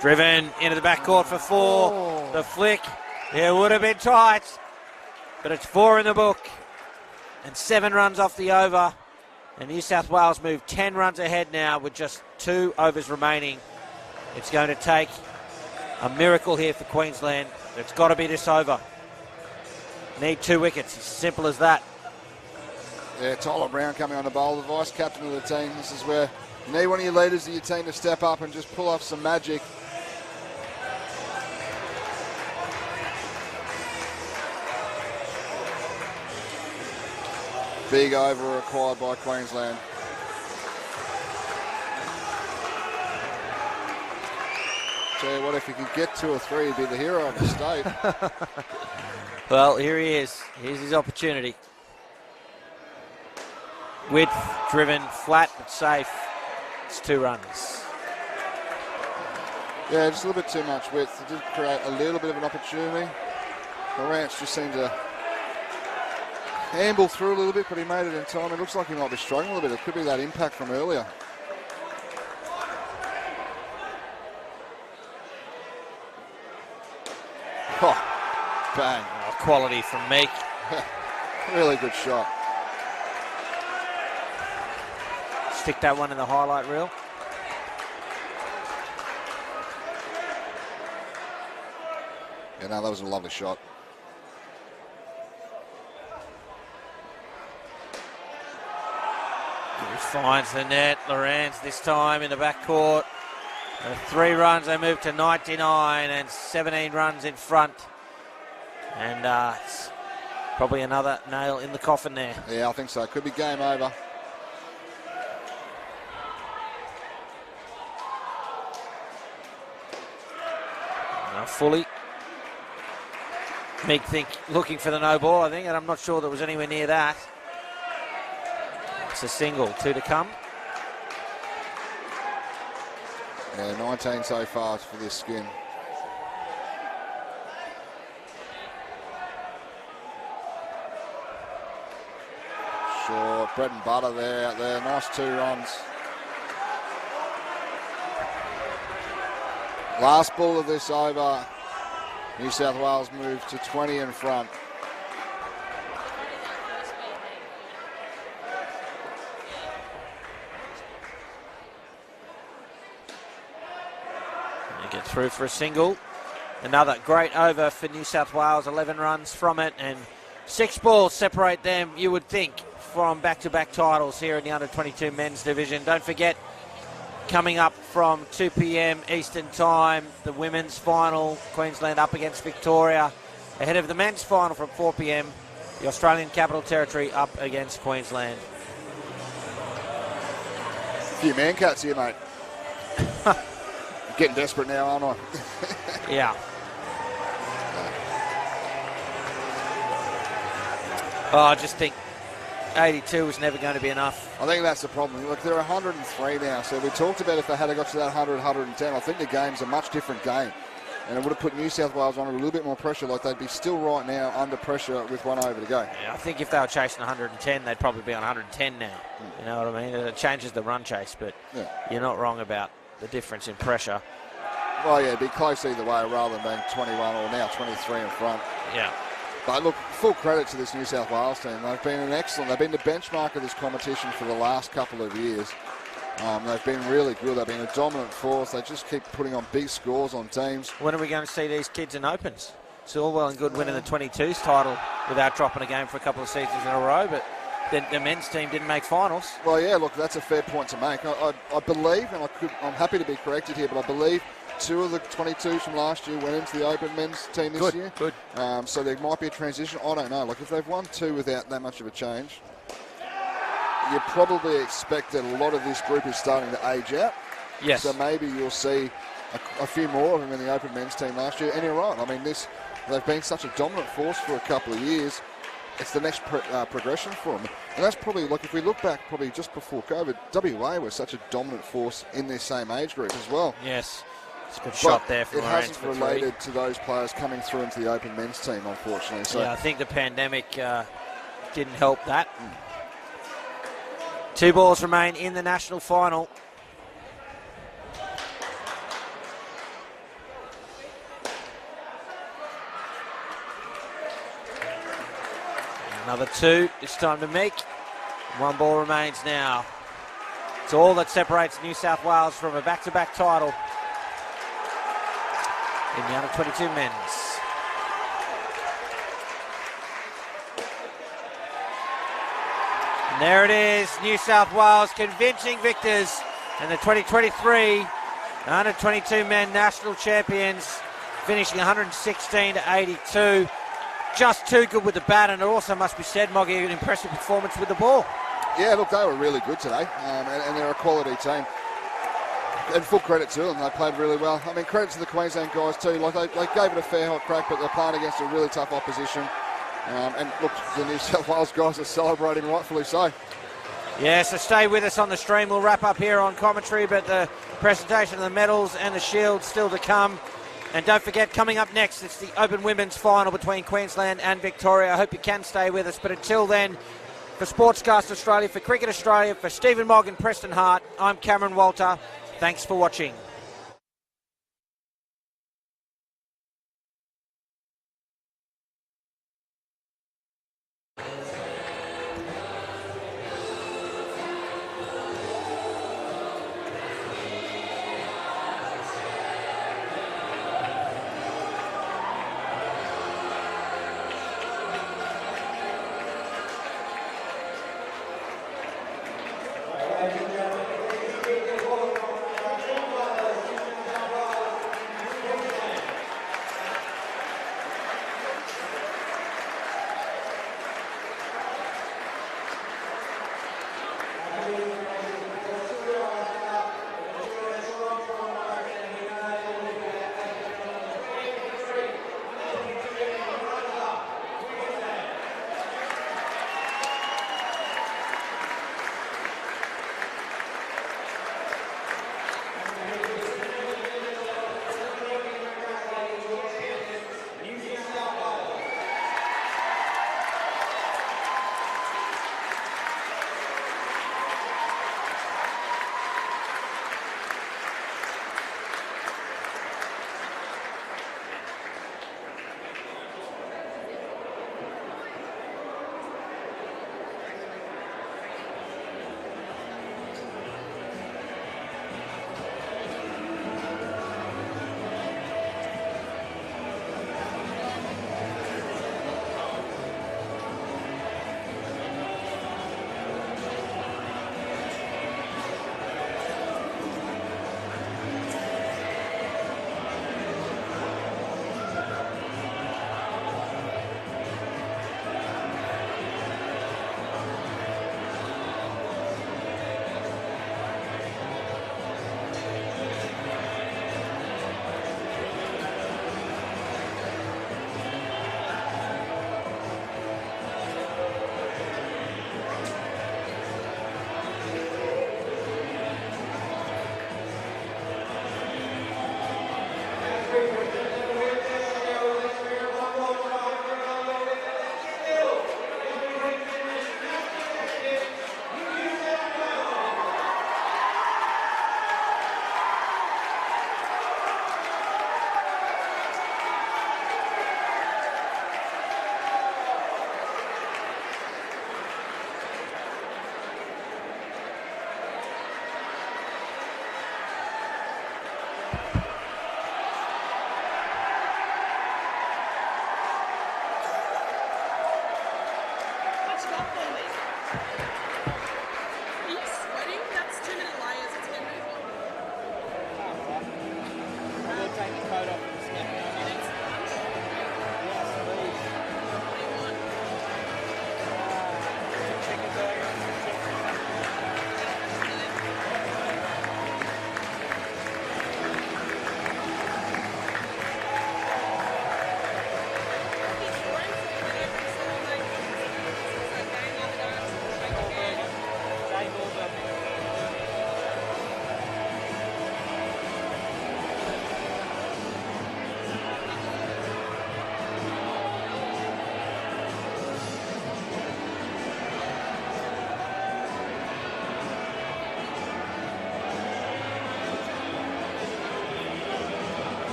Driven into the backcourt for 4. Oh. The flick, it would have been tight, but it's 4 in the book. And 7 runs off the over. And New South Wales move 10 runs ahead now with just 2 overs remaining. It's going to take a miracle here for Queensland. It's got to be this over. Need 2 wickets, as simple as that. Yeah, Tyler Brown coming on the bowl, the vice captain of the team. This is where you need one of your leaders of your team to step up and just pull off some magic. Big over required by Queensland. Tell you what, if he could get 2 or 3, he'd be the hero of the state. Well, here he is. Here's his opportunity. Width, driven, flat but safe. It's 2 runs. Yeah, just a little bit too much width. It did create a little bit of an opportunity. Lawrence just seemed to amble through a little bit, but he made it in time. It looks like he might be struggling a little bit. It could be that impact from earlier. Oh, bang. Oh, quality from Meek. Really good shot. Stick that one in the highlight reel. Yeah, no, that was a lovely shot. He finds the net. Lorenz this time in the backcourt. 3 runs, they move to 99 and 17 runs in front. And it's probably another nail in the coffin there. Yeah, I think so. Could be game over. Fully. Meek looking for the no ball, I think, and I'm not sure that was anywhere near that. It's a single, 2 to come. Yeah, 19 so far for this skin. Short, bread and butter there, out there. Nice 2 runs. Last ball of this over. New South Wales move to 20 in front. They get through for a single. Another great over for New South Wales. 11 runs from it, and 6 balls separate them, you would think, from back-to-back titles here in the under-22 men's division. Don't forget, coming up from 2 p.m. Eastern Time, the women's final, Queensland up against Victoria. Ahead of the men's final from 4 p.m, the Australian Capital Territory up against Queensland. A few man cuts here, mate. Getting desperate now, aren't I? Yeah. Oh, I just think 82 was never going to be enough. I think that's the problem. Look, they're 103 now, so we talked about if they had got to that 100, 110, I think the game's a much different game. And it would have put New South Wales under a little bit more pressure, like they'd be still right now under pressure with 1 over to go. Yeah, I think if they were chasing 110, they'd probably be on 110 now. You know what I mean? It changes the run chase, but you're not wrong about the difference in pressure. Well, yeah, it'd be close either way rather than being 21 or now 23 in front. Yeah. But look, full credit to this New South Wales team. They've been they've been the benchmark of this competition for the last couple of years. They've been really good. They've been a dominant force. They just keep putting on big scores on teams. When are we going to see these kids in Opens? It's all well and good winning the 22s title without dropping a game for a couple of seasons in a row, but the men's team didn't make finals. Well, yeah, look, that's a fair point to make. I believe, and I'm happy to be corrected here, but I believe 2 of the 22s from last year went into the Open men's team this year. Good. So there might be a transition. I don't know. Like, if they've won 2 without that much of a change, you probably expect that a lot of this group is starting to age out. Yes. So maybe you'll see a few more of them in the Open men's team last year. And you're right. I mean, they've been such a dominant force for a couple of years. It's the next progression for them. And that's probably, like, if we look back probably just before COVID, WA was such a dominant force in this same age group as well. Yes. It's a good shot there from Lorenz for 3. It hasn't related to those players coming through into the Open men's team, unfortunately. So yeah, I think the pandemic didn't help that. 2 balls remain in the national final. Another 2, this time to Meek. 1 ball remains now. It's all that separates New South Wales from a back-to-back title in the under-22 men's. And there it is, New South Wales convincing victors and the 2023 under-22 men national champions, finishing 116 to 82. Just too good with the bat, and it also must be said, Moggy, an impressive performance with the ball. Yeah, look, they were really good today, and they're a quality team. And full credit to them, they played really well. I mean, credit to the Queensland guys too. Like, they gave it a fair hot crack, but they're playing against a really tough opposition. And look, the New South Wales guys are celebrating, rightfully so. Yeah, so stay with us on the stream. We'll wrap up here on commentary, but the presentation of the medals and the shield still to come. And don't forget, coming up next, it's the Open Women's Final between Queensland and Victoria. I hope you can stay with us, but until then, for Sportscast Australia, for Cricket Australia, for Stephen Mogg and Preston Hart, I'm Cameron Walter. Thanks for watching. Magic